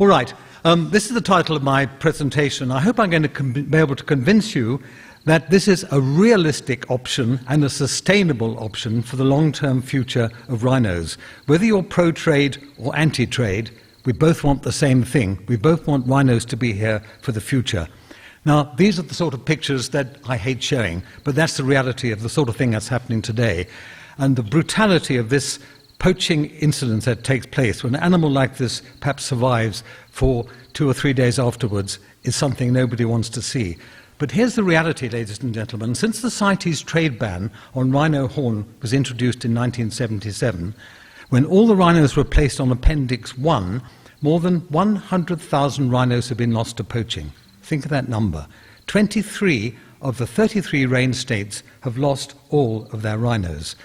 All right, this is the title of my presentation. I hope I'm going to be able to convince you that this is a realistic option and a sustainable option for the long-term future of rhinos. Whether you're pro-trade or anti-trade, we both want the same thing. We both want rhinos to be here for the future. Now, these are the sort of pictures that I hate showing, but that's the reality of the sort of thing that's happening today. And the brutality of this poaching incident that takes place when an animal like this perhaps survives for 2 or 3 days afterwards is something nobody wants to see. But here's the reality, ladies and gentlemen. Since the CITES trade ban on rhino horn was introduced in 1977, when all the rhinos were placed on Appendix 1, more than 100,000 rhinos have been lost to poaching. Think of that number. 23 of the 33 range states have lost all of their rhinos.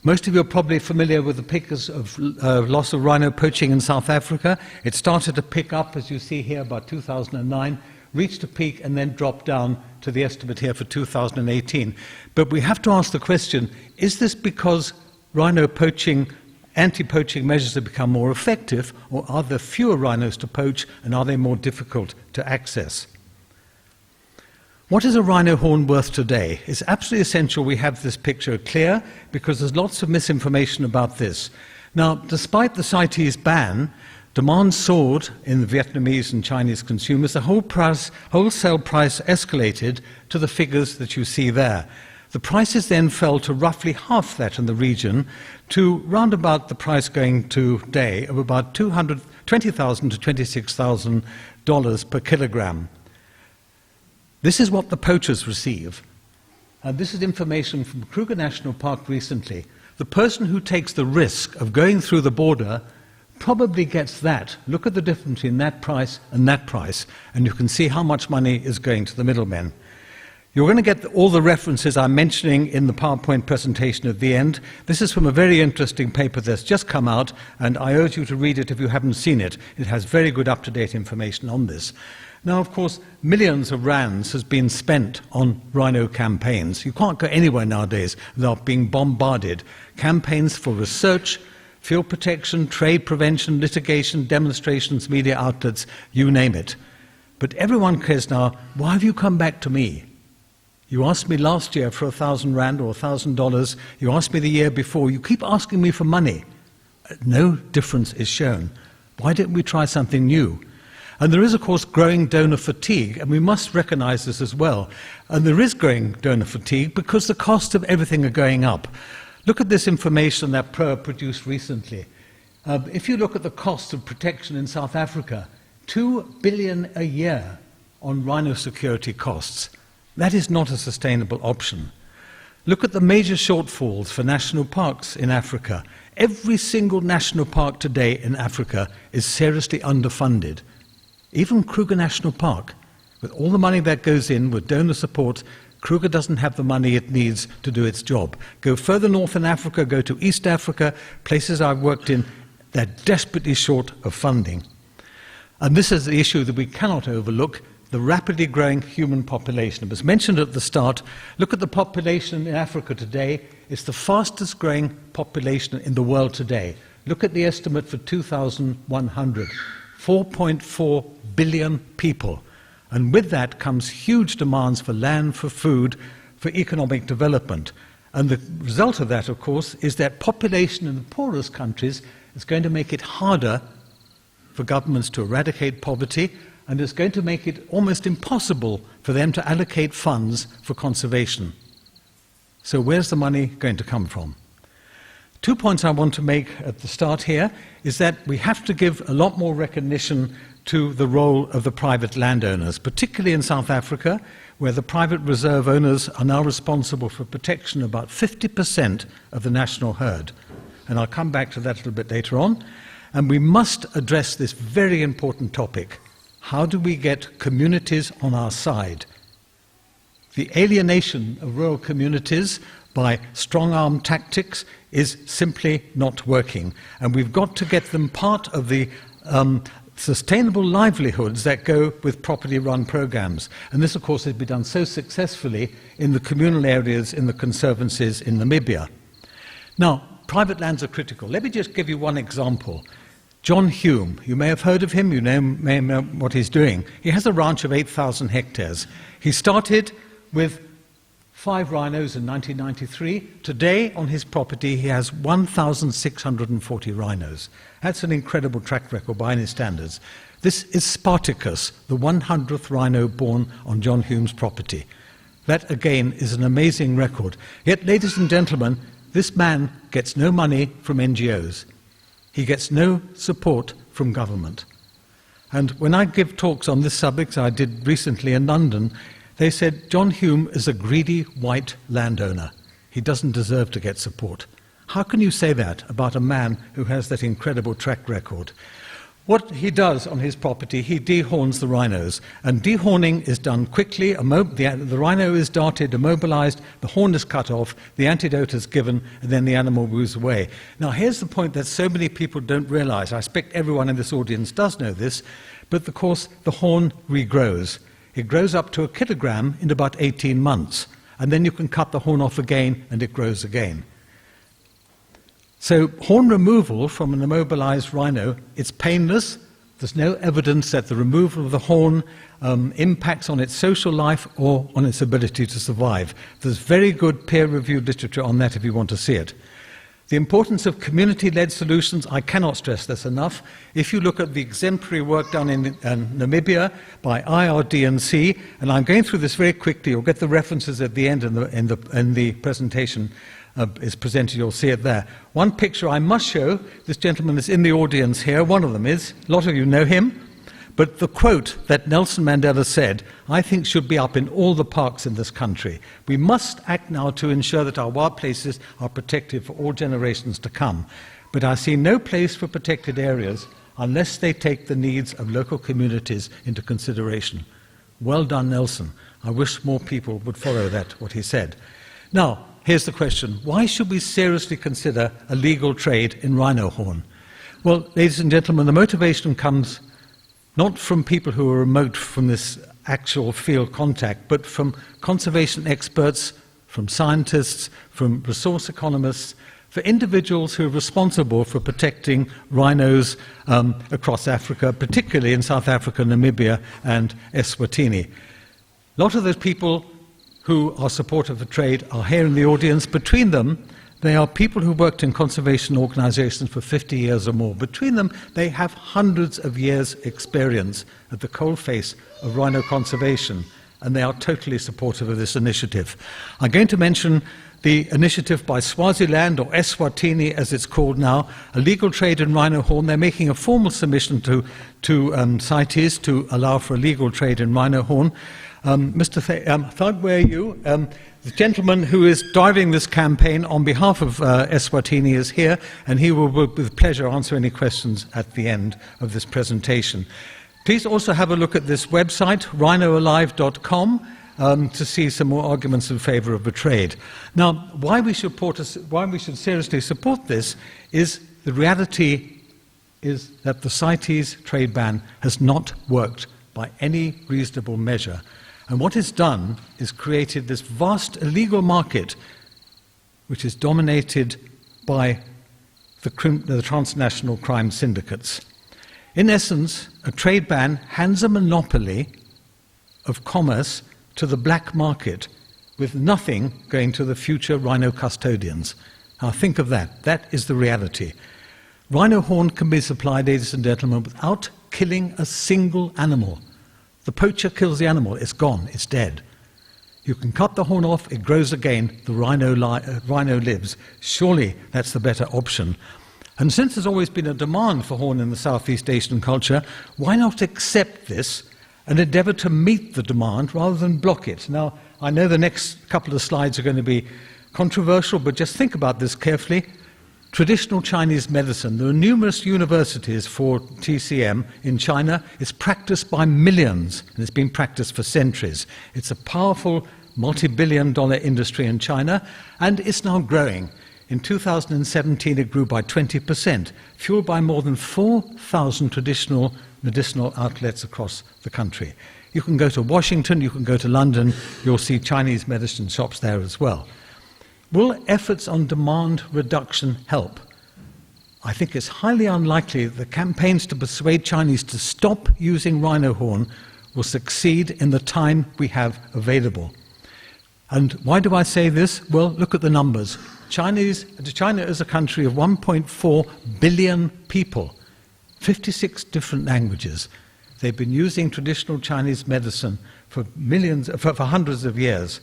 Most of you are probably familiar with the figures of loss of rhino poaching in South Africa. It started to pick up, as you see here, about 2009, reached a peak and then dropped down to the estimate here for 2018. But we have to ask the question, is this because rhino poaching, anti-poaching measures have become more effective, or are there fewer rhinos to poach and are they more difficult to access? What is a rhino horn worth today? It's absolutely essential we have this picture clear because there's lots of misinformation about this. Now, despite the CITES ban, demand soared in the Vietnamese and Chinese consumers. The wholesale price escalated to the figures that you see there. The prices then fell to roughly half that in the region, to round about the price going today of about $20,000 to $26,000 per kilogram. This is what the poachers receive. And this is information from Kruger National Park recently. The person who takes the risk of going through the border probably gets that. Look at the difference between that price, and you can see how much money is going to the middlemen. You're going to get all the references I'm mentioning in the PowerPoint presentation at the end. This is from a very interesting paper that's just come out, and I urge you to read it if you haven't seen it. It has very good up-to-date information on this. Now, of course, millions of rands has been spent on rhino campaigns. You can't go anywhere nowadays without being bombarded. Campaigns for research, field protection, trade prevention, litigation, demonstrations, media outlets, you name it. But everyone cares now, why have you come back to me? You asked me last year for 1,000 rand or $1,000. You asked me the year before. You keep asking me for money. No difference is shown. Why didn't we try something new? And there is, of course, growing donor fatigue, and we must recognize this as well. And there is growing donor fatigue because the cost of everything are going up. Look at this information that PRO produced recently. If you look at the cost of protection in South Africa, 2 billion a year on rhino security costs. That is not a sustainable option. Look at the major shortfalls for national parks in Africa. Every single national park today in Africa is seriously underfunded. Even Kruger National Park, with all the money that goes in with donor support, Kruger doesn't have the money it needs to do its job. Go further north in Africa, go to East Africa, places I've worked in, they're desperately short of funding. And this is the issue that we cannot overlook, the rapidly growing human population. It was mentioned at the start, look at the population in Africa today. It's the fastest growing population in the world today. Look at the estimate for 2100. 4.4 billion people. And with that comes huge demands for land, for food, for economic development. And the result of that, of course, is that population in the poorest countries is going to make it harder for governments to eradicate poverty, and it's going to make it almost impossible for them to allocate funds for conservation. So where's the money going to come from? 2 points I want to make at the start here is that we have to give a lot more recognition to the role of the private landowners, particularly in South Africa, where the private reserve owners are now responsible for protection of about 50% of the national herd. And I'll come back to that a little bit later on. And we must address this very important topic. How do we get communities on our side? The alienation of rural communities by strong-arm tactics is simply not working. And we've got to get them part of the sustainable livelihoods that go with properly run programs. And this, of course, has been done so successfully in the communal areas in the conservancies in Namibia. Now, private lands are critical. Let me just give you one example. John Hume, you may have heard of him, may know what he's doing. He has a ranch of 8,000 hectares. He started with 5 rhinos in 1993. Today, on his property, he has 1,640 rhinos. That's an incredible track record by any standards. This is Spartacus, the 100th rhino born on John Hume's property. That, again, is an amazing record. Yet, ladies and gentlemen, this man gets no money from NGOs. He gets no support from government. And when I give talks on this subject, I did recently in London, they said, John Hume is a greedy white landowner. He doesn't deserve to get support. How can you say that about a man who has that incredible track record? What he does on his property, he dehorns the rhinos. And dehorning is done quickly. The rhino is darted, immobilized, the horn is cut off, the antidote is given, and then the animal moves away. Now, here's the point that so many people don't realize. I expect everyone in this audience does know this, but of course, the horn regrows. It grows up to 1 kilogram in about 18 months. And then you can cut the horn off again, and it grows again. So horn removal from an immobilized rhino, it's painless. There's no evidence that the removal of the horn impacts on its social life or on its ability to survive. There's very good peer-reviewed literature on that if you want to see it. The importance of community-led solutions, I cannot stress this enough. If you look at the exemplary work done in Namibia by IRD&C, and I'm going through this very quickly, you'll get the references at the end in the presentation is presented, you'll see it there. One picture I must show, this gentleman is in the audience here, one of them is, a lot of you know him, but the quote that Nelson Mandela said, I think should be up in all the parks in this country. We must act now to ensure that our wild places are protected for all generations to come. But I see no place for protected areas unless they take the needs of local communities into consideration. Well done, Nelson. I wish more people would follow that, what he said. Now, here's the question. Why should we seriously consider a legal trade in rhino horn? Well, ladies and gentlemen, the motivation comes not from people who are remote from this actual field contact, but from conservation experts, from scientists, from resource economists, for individuals who are responsible for protecting rhinos across Africa, particularly in South Africa, Namibia, and Eswatini. A lot of those people who are supportive of trade are here in the audience. Between them, they are people who worked in conservation organizations for 50 years or more. Between them, they have hundreds of years' experience at the coalface of rhino conservation, and they are totally supportive of this initiative. I'm going to mention the initiative by Swaziland, or Eswatini as it's called now, a legal trade in rhino horn. They're making a formal submission to CITES to allow for a legal trade in rhino horn. Mr. Thug, where are you? The gentleman who is driving this campaign on behalf of Eswatini is here, and he will, with pleasure, answer any questions at the end of this presentation. Please also have a look at this website, rhinoalive.com, to see some more arguments in favour of the trade. Now, why we should seriously support this is the reality is that the CITES trade ban has not worked by any reasonable measure. And what it's done is created this vast illegal market which is dominated by the transnational crime syndicates. In essence, a trade ban hands a monopoly of commerce to the black market with nothing going to the future rhino custodians. Now think of that. That is the reality. Rhino horn can be supplied, ladies and gentlemen, without killing a single animal. The poacher kills the animal, it's gone, it's dead. You can cut the horn off, it grows again, the rhino lives. Surely that's the better option. And since there's always been a demand for horn in the Southeast Asian culture, why not accept this and endeavour to meet the demand rather than block it? Now, I know the next couple of slides are going to be controversial, but just think about this carefully. Traditional Chinese medicine, there are numerous universities for TCM in China. It's practiced by millions, and it's been practiced for centuries. It's a powerful multi-billion-dollar industry in China, and it's now growing. In 2017, it grew by 20%, fueled by more than 4,000 traditional medicinal outlets across the country. You can go to Washington, you can go to London, you'll see Chinese medicine shops there as well. Will efforts on demand reduction help? I think it's highly unlikely that the campaigns to persuade Chinese to stop using rhino horn will succeed in the time we have available. And why do I say this? Well, look at the numbers. China is a country of 1.4 billion people, 56 different languages. They've been using traditional Chinese medicine for hundreds of years.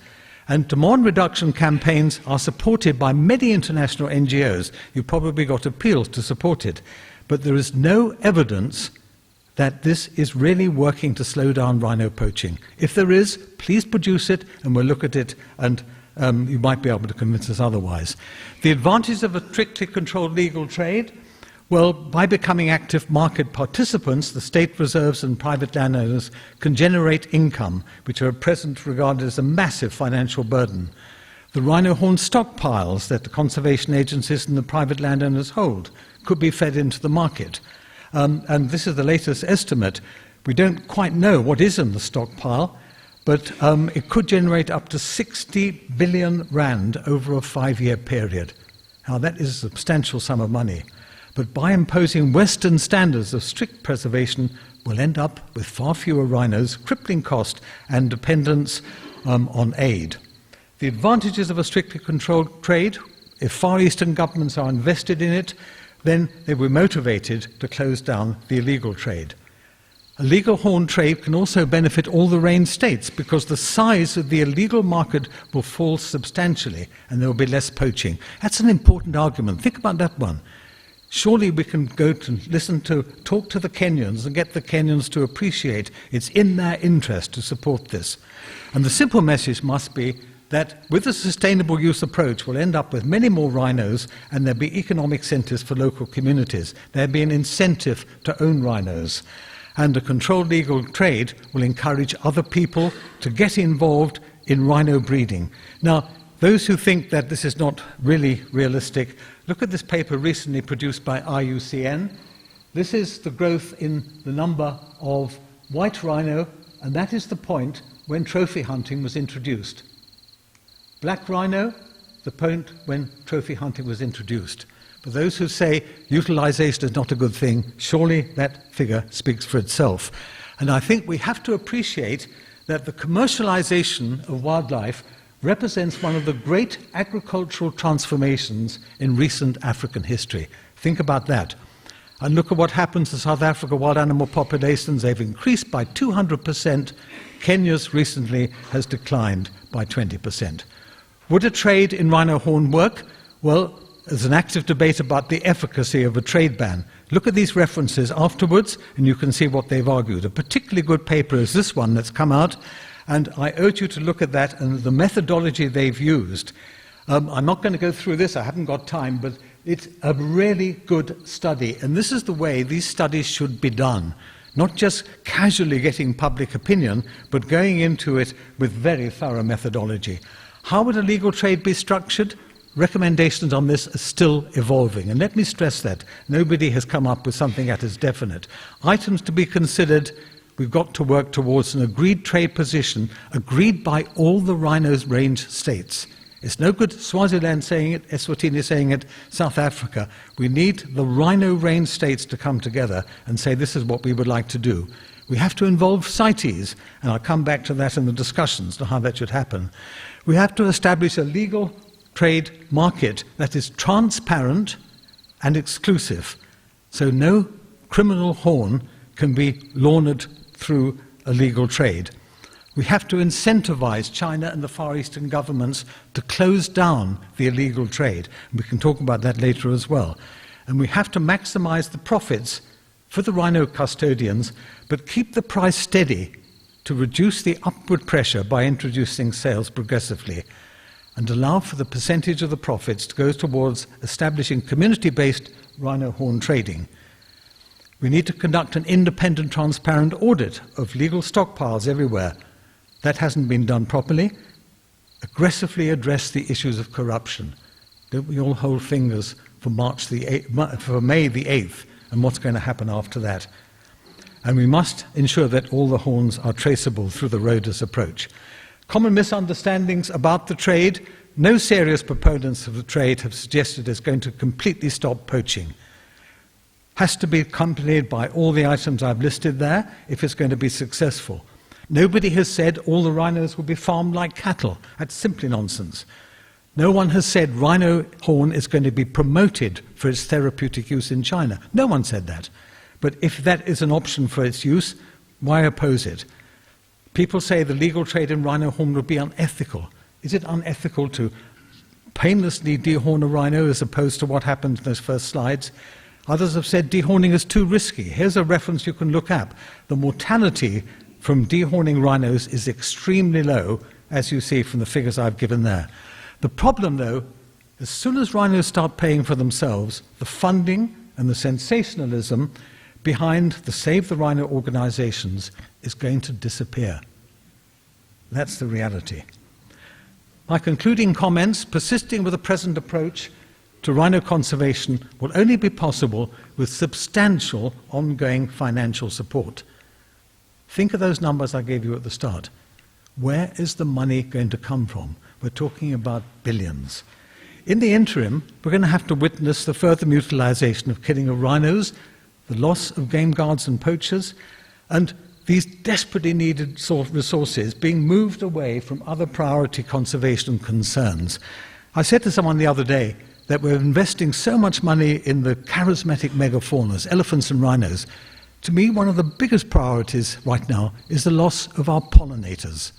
And demand reduction campaigns are supported by many international NGOs. You probably got appeals to support it. But there is no evidence that this is really working to slow down rhino poaching. If there is, please produce it and we'll look at it, and you might be able to convince us otherwise. The advantages of a strictly controlled legal trade: well, by becoming active market participants, the state reserves and private landowners can generate income, which are at present regarded as a massive financial burden. The rhino horn stockpiles that the conservation agencies and the private landowners hold could be fed into the market. And this is the latest estimate. We don't quite know what is in the stockpile, but it could generate up to 60 billion rand over a 5-year period. Now, that is a substantial sum of money. But by imposing Western standards of strict preservation, we'll end up with far fewer rhinos, crippling cost and dependence on aid. The advantages of a strictly controlled trade: if Far Eastern governments are invested in it, then they were motivated to close down the illegal trade. A legal horn trade can also benefit all the range states because the size of the illegal market will fall substantially and there will be less poaching. That's an important argument. Think about that one. Surely we can go to talk to the Kenyans and get the Kenyans to appreciate it's in their interest to support this. And the simple message must be that with a sustainable use approach, we'll end up with many more rhinos and there'll be economic incentives for local communities. There'll be an incentive to own rhinos. And a controlled legal trade will encourage other people to get involved in rhino breeding. Now, those who think that this is not really realistic, look at this paper recently produced by IUCN. This is the growth in the number of white rhino, and that is the point when trophy hunting was introduced. Black rhino, the point when trophy hunting was introduced. For those who say utilization is not a good thing, surely that figure speaks for itself. And I think we have to appreciate that the commercialization of wildlife represents one of the great agricultural transformations in recent African history. Think about that. And look at what happens to South Africa wild animal populations. They've increased by 200%. Kenya's recently has declined by 20%. Would a trade in rhino horn work? Well, there's an active debate about the efficacy of a trade ban. Look at these references afterwards, and you can see what they've argued. A particularly good paper is this one that's come out, and I urge you to look at that and the methodology they've used. I'm not going to go through this, I haven't got time, but it's a really good study, and this is the way these studies should be done. Not just casually getting public opinion, but going into it with very thorough methodology. How would a legal trade be structured? Recommendations on this are still evolving, and let me stress that. Nobody has come up with something that is definite. Items to be considered: we've got to work towards an agreed trade position, agreed by all the rhinos range states. It's no good Swaziland saying it, Eswatini saying it, South Africa. We need the rhino range states to come together and say this is what we would like to do. We have to involve CITES, and I'll come back to that in the discussions to how that should happen. We have to establish a legal trade market that is transparent and exclusive, so no criminal horn can be laundered through a legal trade. We have to incentivize China and the Far Eastern governments to close down the illegal trade. We can talk about that later as well. And we have to maximize the profits for the rhino custodians, but keep the price steady to reduce the upward pressure by introducing sales progressively, and allow for the percentage of the profits to go towards establishing community-based rhino horn trading. We need to conduct an independent, transparent audit of legal stockpiles everywhere. That hasn't been done properly. Aggressively address the issues of corruption. Don't we all hold fingers for May the 8th and what's going to happen after that? And we must ensure that all the horns are traceable through the RODIS approach. Common misunderstandings about the trade: no serious proponents of the trade have suggested it's going to completely stop poaching. has to be accompanied by all the items I've listed there if it's going to be successful. Nobody has said all the rhinos will be farmed like cattle. That's simply nonsense. No one has said rhino horn is going to be promoted for its therapeutic use in China. No one said that. But if that is an option for its use, why oppose it? People say the legal trade in rhino horn would be unethical. Is it unethical to painlessly dehorn a rhino as opposed to what happened in those first slides? Others have said dehorning is too risky. Here's a reference you can look at. The mortality from dehorning rhinos is extremely low, as you see from the figures I've given there. The problem, though, as soon as rhinos start paying for themselves, the funding and the sensationalism behind the Save the Rhino organizations is going to disappear. That's the reality. My concluding comments: persisting with the present approach to rhino conservation will only be possible with substantial ongoing financial support. Think of those numbers I gave you at the start. Where is the money going to come from? We're talking about billions. In the interim, we're going to have to witness the further mutilization of killing of rhinos, the loss of game guards and poachers, and these desperately needed resources being moved away from other priority conservation concerns. I said to someone the other day that we're investing so much money in the charismatic megafaunas, elephants and rhinos. To me, one of the biggest priorities right now is the loss of our pollinators.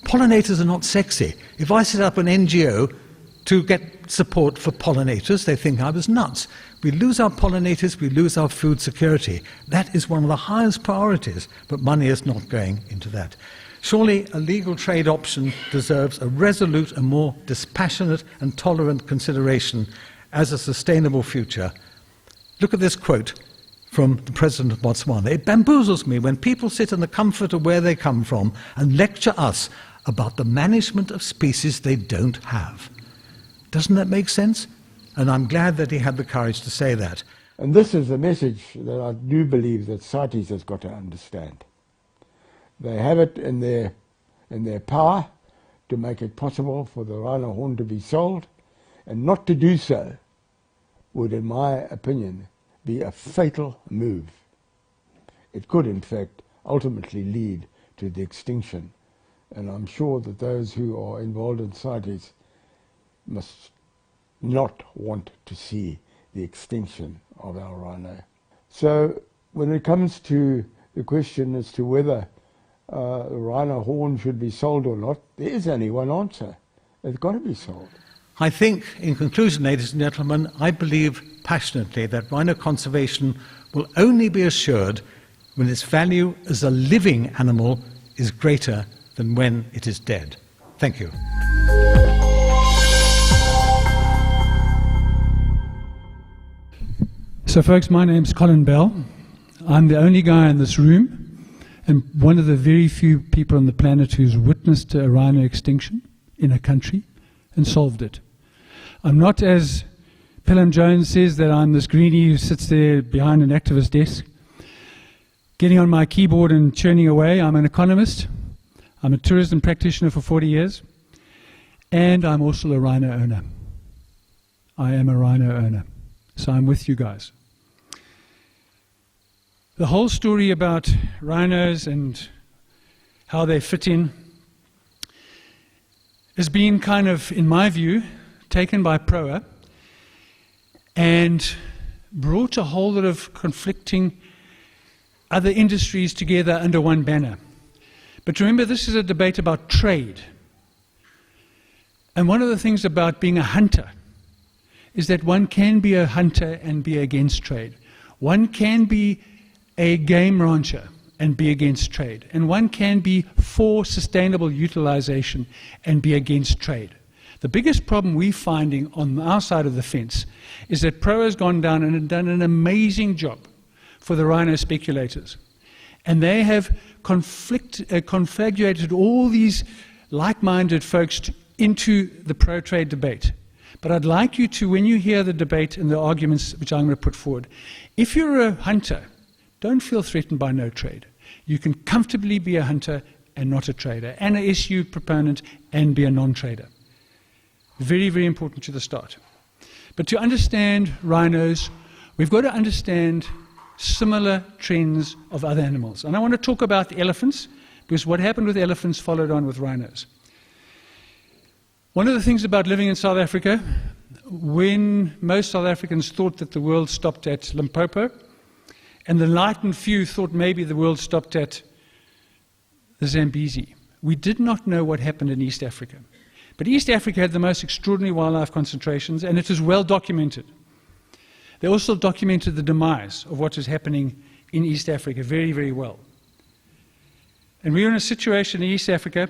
Pollinators are not sexy. If I set up an NGO to get support for pollinators, they think I was nuts. We lose our pollinators, we lose our food security. That is one of the highest priorities, but money is not going into that. Surely a legal trade option deserves a resolute and more dispassionate and tolerant consideration as a sustainable future. Look at this quote from the President of Botswana. It bamboozles me when people sit in the comfort of where they come from and lecture us about the management of species they don't have. Doesn't that make sense? And I'm glad that he had the courage to say that. And this is a message that I do believe that CITES has got to understand. They have it in their power to make it possible for the rhino horn to be sold, and not to do so would, in my opinion, be a fatal move. It could, in fact, ultimately lead to the extinction. And I'm sure that those who are involved in CITES must not want to see the extinction of our rhino. So when it comes to the question as to whether the rhino horn should be sold or not, there is only one answer. It's got to be sold. I think, in conclusion, ladies and gentlemen, I believe passionately that rhino conservation will only be assured when its value as a living animal is greater than when it is dead. Thank you. So folks, my name's Colin Bell. I'm the only guy in this room and one of the very few people on the planet who's witnessed a rhino extinction in a country and solved it. I'm not, as Pelham Jones says, that I'm this greenie who sits there behind an activist desk getting on my keyboard and churning away. I'm an economist. I'm a tourism practitioner for 40 years, and I'm also a rhino owner. I am a rhino owner, so I'm with you guys. The whole story about rhinos and how they fit in has been kind of, in my view, taken by PROA and brought a whole lot of conflicting other industries together under one banner. But remember, this is a debate about trade. And one of the things about being a hunter is that one can be a hunter and be against trade. One can be a game rancher and be against trade. And one can be for sustainable utilization and be against trade. The biggest problem we're finding on our side of the fence is that PROA has gone down and done an amazing job for the rhino speculators. And they have confabulated all these like-minded folks into the pro-trade debate. But I'd like you to, when you hear the debate and the arguments which I'm going to put forward, if you're a hunter, don't feel threatened by no trade. You can comfortably be a hunter and not a trader, and an issue proponent and be a non-trader. Very, very important to the start. But to understand rhinos, We've got to understand similar trends of other animals. And I want to talk about the elephants, because what happened with elephants followed on with rhinos. One of the things about living in South Africa, when most South Africans thought that the world stopped at Limpopo, and the enlightened few thought maybe the world stopped at the Zambezi, we did not know what happened in East Africa. But East Africa had the most extraordinary wildlife concentrations, and it is well documented. They also documented the demise of what is happening in East Africa very, very well. And we were in a situation in East Africa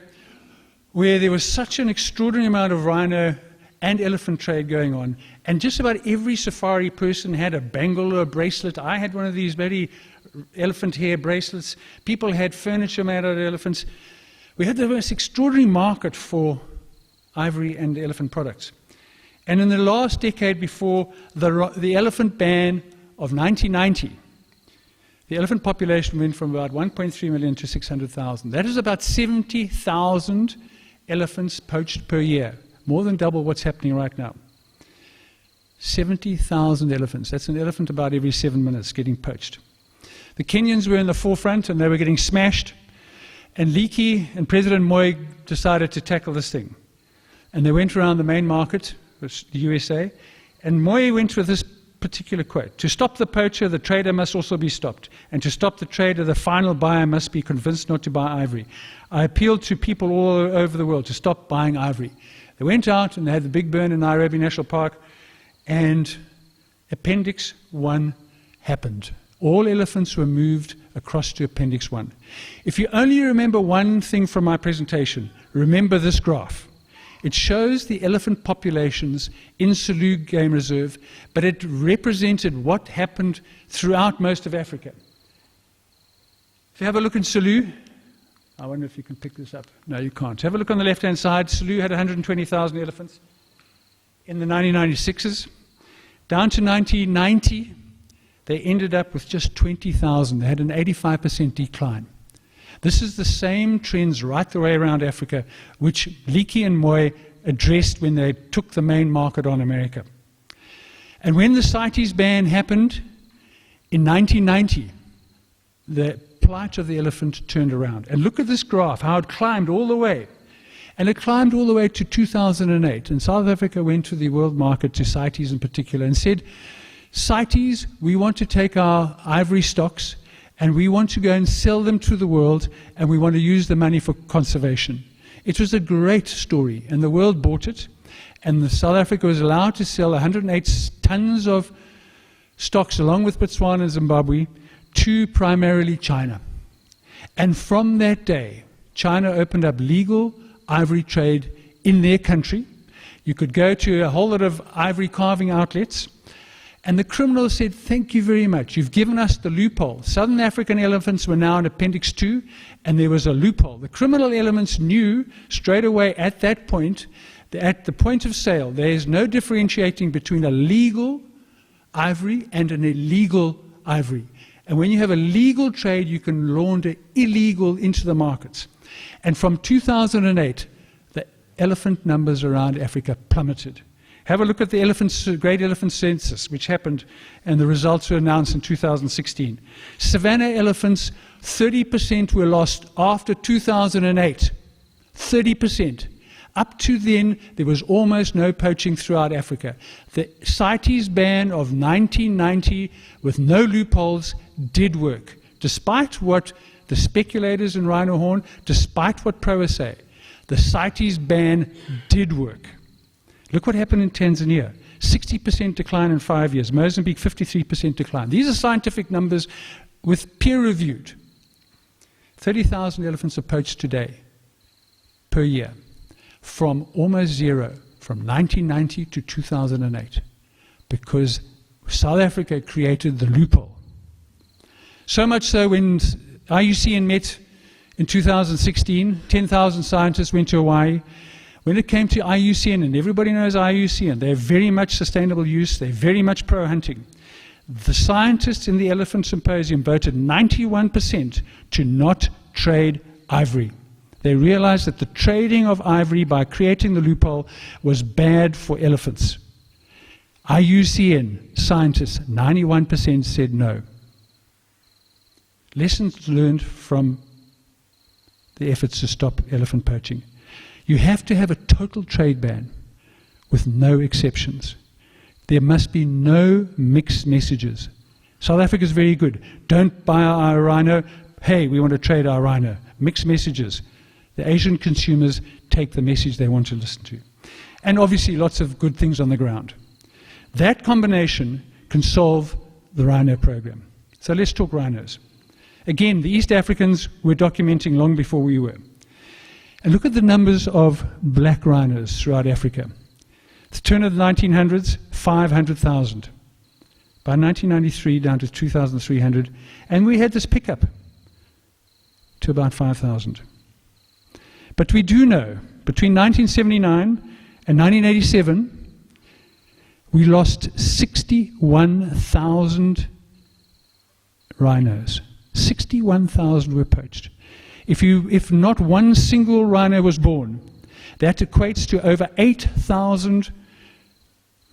where there was such an extraordinary amount of rhino and elephant trade going on, and just about every safari person had a bangle or a bracelet. I had one of these very elephant hair bracelets. People had furniture made out of elephants. We had the most extraordinary market for ivory and elephant products. And in the last decade before the elephant ban of 1990, the elephant population went from about 1.3 million to 600,000. That is about 70,000 elephants poached per year, more than double what's happening right now. 70,000 elephants. That's an elephant about every 7 minutes getting poached. The Kenyans were in the forefront, and they were getting smashed. And Leakey and President Moi decided to tackle this thing. And they went around the main market, which the USA, and Moi went with this particular quote: "To stop the poacher, the trader must also be stopped. And to stop the trader, the final buyer must be convinced not to buy ivory. I appeal to people all over the world to stop buying ivory." They went out and they had the big burn in Nairobi National Park, and Appendix 1 happened. All elephants were moved across to Appendix 1. If you only remember one thing from my presentation, remember this graph. It shows the elephant populations in Selous Game Reserve, but it represented what happened throughout most of Africa. If you have a look in Selous, I wonder if you can pick this up. No, you can't. Have a look on the left-hand side. Selous had 120,000 elephants in the 1996s. Down to 1990, they ended up with just 20,000. They had an 85% decline. This is the same trends right the way around Africa, which Leakey and Moi addressed when they took the main market on America. And when the CITES ban happened in 1990, the plight of the elephant turned around. And look at this graph, how it climbed all the way. And it climbed all the way to 2008. And South Africa went to the world market, to CITES in particular, and said, CITES, we want to take our ivory stocks and we want to go and sell them to the world, and we want to use the money for conservation. It was a great story, and the world bought it, and South Africa was allowed to sell 108 tons of stocks, along with Botswana and Zimbabwe, to primarily China. And from that day, China opened up legal ivory trade in their country. You could go to a whole lot of ivory carving outlets, and the criminals said, thank you very much. You've given us the loophole. Southern African elephants were now in Appendix 2, and there was a loophole. The criminal elements knew straight away at that point, at the point of sale, there is no differentiating between a legal ivory and an illegal ivory. And when you have a legal trade, you can launder illegal into the markets. And from 2008, the elephant numbers around Africa plummeted. Have a look at the Great Elephant Census, which happened, and the results were announced in 2016. Savannah elephants, 30% were lost after 2008. 30%. Up to then, there was almost no poaching throughout Africa. The CITES ban of 1990, with no loopholes, did work. Despite what the speculators in rhino horn, despite what PROA say, the CITES ban did work. Look what happened in Tanzania. 60% decline in 5 years. Mozambique, 53% decline. These are scientific numbers with peer-reviewed. 30,000 elephants are poached today per year, from almost zero, from 1990 to 2008, because South Africa created the loophole. So much so when IUCN met in 2016, 10,000 scientists went to Hawaii. When it came to IUCN, and everybody knows IUCN, they're very much sustainable use, they're very much pro-hunting. The scientists in the Elephant Symposium voted 91% to not trade ivory. They realized that the trading of ivory by creating the loophole was bad for elephants. IUCN scientists, 91% said no. Lessons learned from the efforts to stop elephant poaching. You have to have a total trade ban with no exceptions. There must be no mixed messages. South Africa is very good. Don't buy our rhino. Hey, we want to trade our rhino. Mixed messages. The Asian consumers take the message they want to listen to. And obviously lots of good things on the ground. That combination can solve the rhino program. So let's talk rhinos. Again, the East Africans were documenting long before we were. And look at the numbers of black rhinos throughout Africa. At the turn of the 1900s, 500,000. By 1993, down to 2,300. And we had this pickup to about 5,000. But we do know, between 1979 and 1987, we lost 61,000 rhinos. 61,000 were poached. If not one single rhino was born, that equates to over 8,000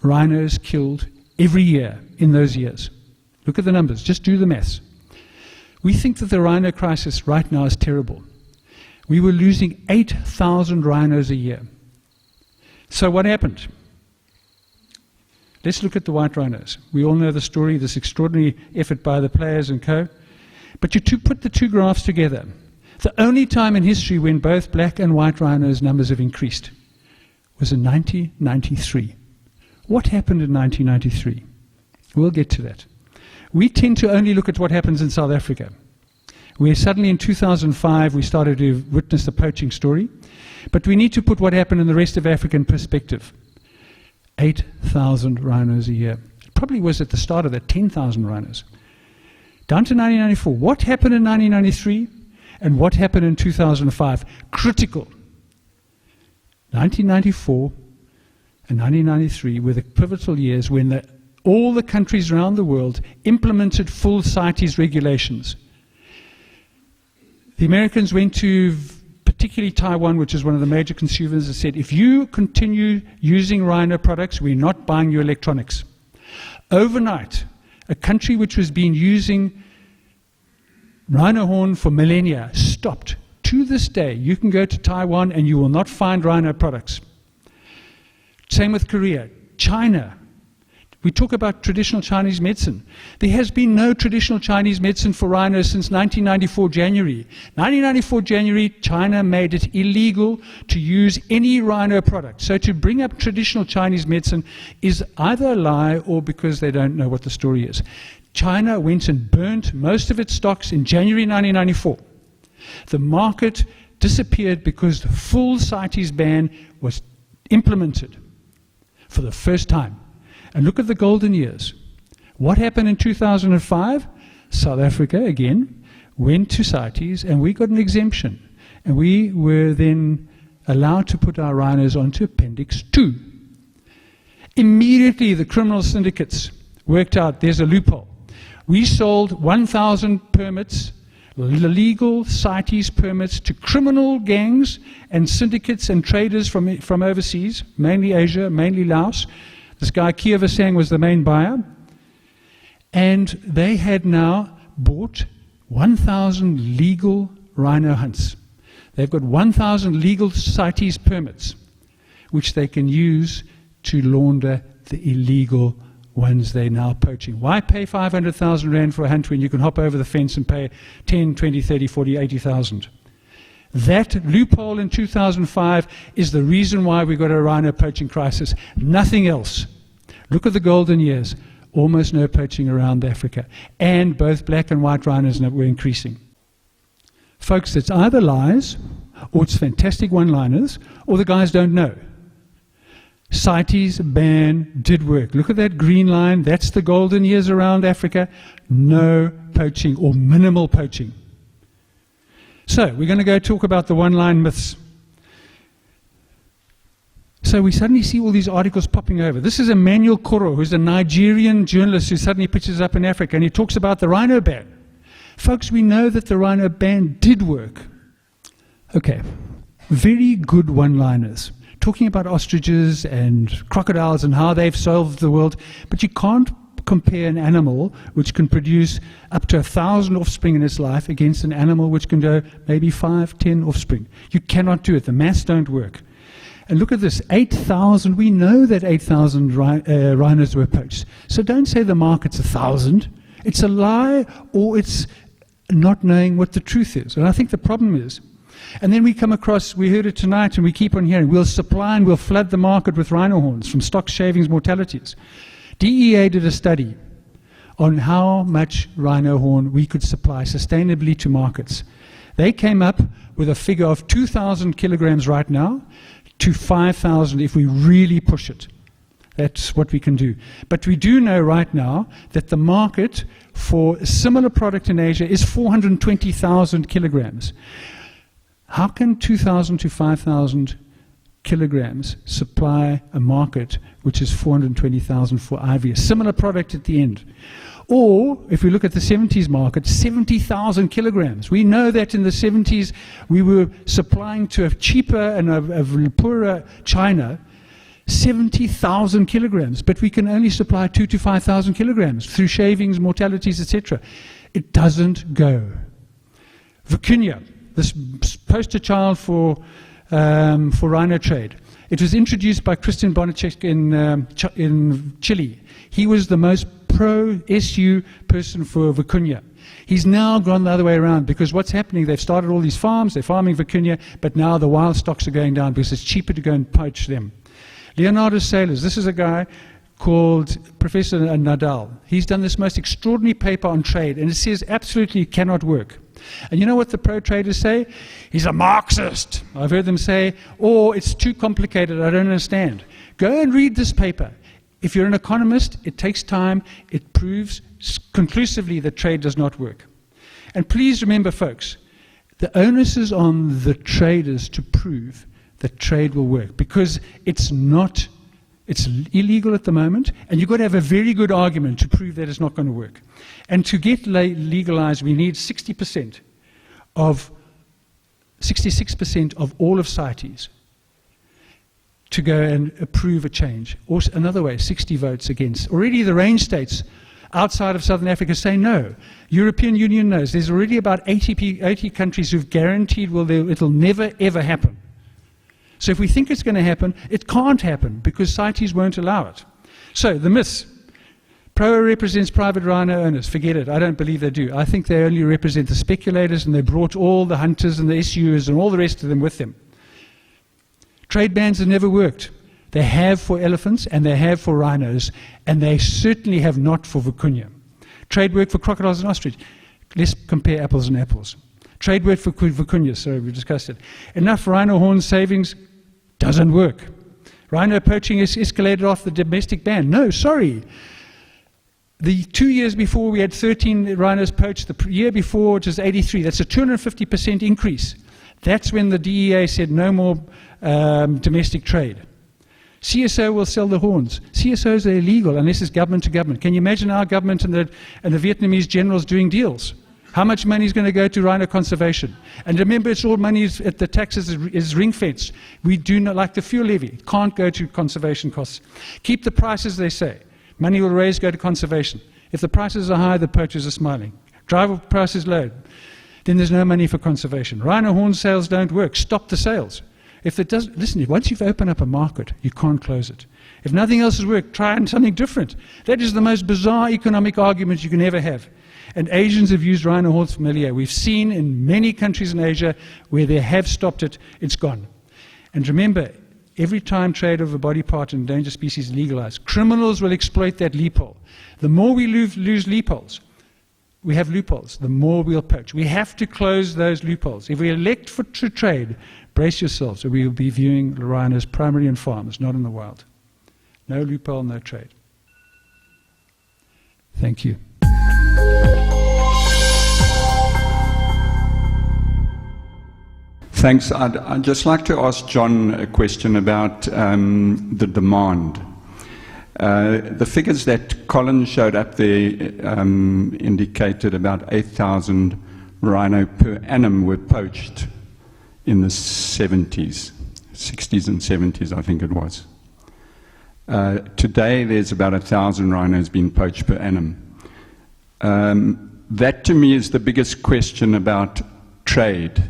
rhinos killed every year in those years. Look at the numbers, just do the maths. We think that the rhino crisis right now is terrible. We were losing 8,000 rhinos a year. So what happened? Let's look at the white rhinos. We all know the story, this extraordinary effort by the players and co. But you put the two graphs together. The only time in history when both black and white rhinos' numbers have increased was in 1993. What happened in 1993? We'll get to that. We tend to only look at what happens in South Africa, where suddenly in 2005 we started to witness the poaching story. But we need to put what happened in the rest of Africa in perspective. 8,000 rhinos a year. It probably was at the start of that 10,000 rhinos. Down to 1994. What happened in 1993 and what happened in 2005? Critical. 1994 and 1993 were the pivotal years when all the countries around the world implemented full CITES regulations. The Americans went to, particularly Taiwan, which is one of the major consumers, and said, if you continue using rhino products, we're not buying your electronics. Overnight, a country which was been using rhino horn for millennia stopped. To this day, you can go to Taiwan and you will not find rhino products. Same with Korea. China. We talk about traditional Chinese medicine. There has been no traditional Chinese medicine for rhinos since 1994 January. 1994 January, China made it illegal to use any rhino product. So to bring up traditional Chinese medicine is either a lie or because they don't know what the story is. China went and burnt most of its stocks in January 1994. The market disappeared because the full CITES ban was implemented for the first time. And look at the golden years. What happened in 2005? South Africa, again, went to CITES and we got an exemption. And we were then allowed to put our rhinos onto Appendix 2. Immediately the criminal syndicates worked out there's a loophole. We sold 1,000 permits, legal CITES permits, to criminal gangs and syndicates and traders from overseas, mainly Asia, mainly Laos. This guy, Kiever Sang, was the main buyer. And they had now bought 1,000 legal rhino hunts. They've got 1,000 legal CITES permits, which they can use to launder the illegal ones they're now poaching. Why pay 500,000 rand for a hunt when you can hop over the fence and pay 10, 20, 30, 40, 80,000? That loophole in 2005 is the reason why we got a rhino poaching crisis. Nothing else. Look at the golden years. Almost no poaching around Africa. And both black and white rhinos were increasing. Folks, it's either lies, or it's fantastic one-liners, or the guys don't know. CITES ban did work. Look at that green line. That's the golden years around Africa. No poaching or minimal poaching. So we're going to go talk about the one-line myths. So we suddenly see all these articles popping over. This is Emmanuel Koro, who's a Nigerian journalist who suddenly pitches up in Africa, and he talks about the rhino ban. Folks, we know that the rhino ban did work. Okay, very good one-liners. talking about ostriches and crocodiles and how they've solved the world, but you can't compare an animal which can produce up to 1,000 offspring in its life against an animal which can do maybe 5, 10 offspring. You cannot do it. The maths don't work. And look at this, 8,000, we know that 8,000 rhinos were poached. So don't say the market's 1,000. It's a lie, or it's not knowing what the truth is. And I think the problem is, and then we come across, we heard it tonight and we keep on hearing, we'll supply and we'll flood the market with rhino horns from stock shavings mortalities. DEA did a study on how much rhino horn we could supply sustainably to markets. They came up with a figure of 2,000 kilograms right now to 5,000 if we really push it. That's what we can do. But we do know right now that the market for a similar product in Asia is 420,000 kilograms. How can 2,000 to 5,000 kilograms supply a market which is 420,000 for ivory, a similar product at the end? Or, if we look at the 70s market, 70,000 kilograms. We know that in the 70s we were supplying to a cheaper and a poorer China 70,000 kilograms, but we can only supply 2,000 to 5,000 kilograms through shavings, mortalities, etc. It doesn't go. Vicuña, this poster child for rhino trade. It was introduced by Christian Bonacek in Chile. He was the most pro-SU person for vicuña. He's now gone the other way around, because what's happening, they've started all these farms, they're farming vicuña, but now the wild stocks are going down because it's cheaper to go and poach them. Leonardo Sailors, this is a guy called Professor Nadal. He's done this most extraordinary paper on trade, and it says absolutely it cannot work. And you know what the pro-traders say? He's a Marxist. I've heard them say, oh, it's too complicated, I don't understand. Go and read this paper. If you're an economist, it takes time. It proves conclusively that trade does not work. And please remember, folks, the onus is on the traders to prove that trade will work, because it's illegal at the moment, and you've got to have a very good argument to prove that it's not going to work. And to get legalized, we need 66% of all of CITES to go and approve a change. Or another way, 60 votes against. Already the range states outside of Southern Africa say no. European Union knows. There's already about 80 countries who've guaranteed it'll never, ever happen. So if we think it's going to happen, it can't happen, because CITES won't allow it. So the myths. PROA represents private rhino owners. Forget it. I don't believe they do. I think they only represent the speculators, and they brought all the hunters and the SUs and all the rest of them with them. Trade bans have never worked. They have for elephants and they have for rhinos, and they certainly have not for vicuña. Trade work for crocodiles and ostrich. Let's compare apples and apples. Trade work for vicuña, sorry, we discussed it. Enough rhino horn savings doesn't work. Rhino poaching is escalated off the domestic ban. No, sorry. The 2 years before we had 13 rhinos poached, the year before it was 83. That's a 250% increase. That's when the DEA said no more domestic trade. CSO will sell the horns. CSOs are illegal unless it's government to government. Can you imagine our government and the Vietnamese generals doing deals? How much money is going to go to rhino conservation? And remember, it's all money at the taxes is ring-fenced. We do not, like the fuel levy, it can't go to conservation costs. Keep the prices, they say. Money will raise, go to conservation. If the prices are high, the poachers are smiling. Drive prices low, then there's no money for conservation. Rhino horn sales don't work. Stop the sales. If it does, listen, once you've opened up a market, you can't close it. If nothing else has worked, try something different. That is the most bizarre economic argument you can ever have. And Asians have used rhino horns for millennia. We've seen in many countries in Asia where they have stopped it, it's gone. And remember, every time trade of a body part in endangered species is legalized, criminals will exploit that loophole. The more we lose loopholes, we have loopholes, the more we'll poach. We have to close those loopholes. If we elect to trade, brace yourselves, or we will be viewing rhinos primarily in farms, not in the wild. No loophole, no trade. Thank you. Thanks. I'd just like to ask John a question about the demand. The figures that Colin showed up there indicated about 8,000 rhino per annum were poached in the 70s. 60s and 70s, I think it was. Today, there's about 1,000 rhinos being poached per annum. That, to me, is the biggest question about trade,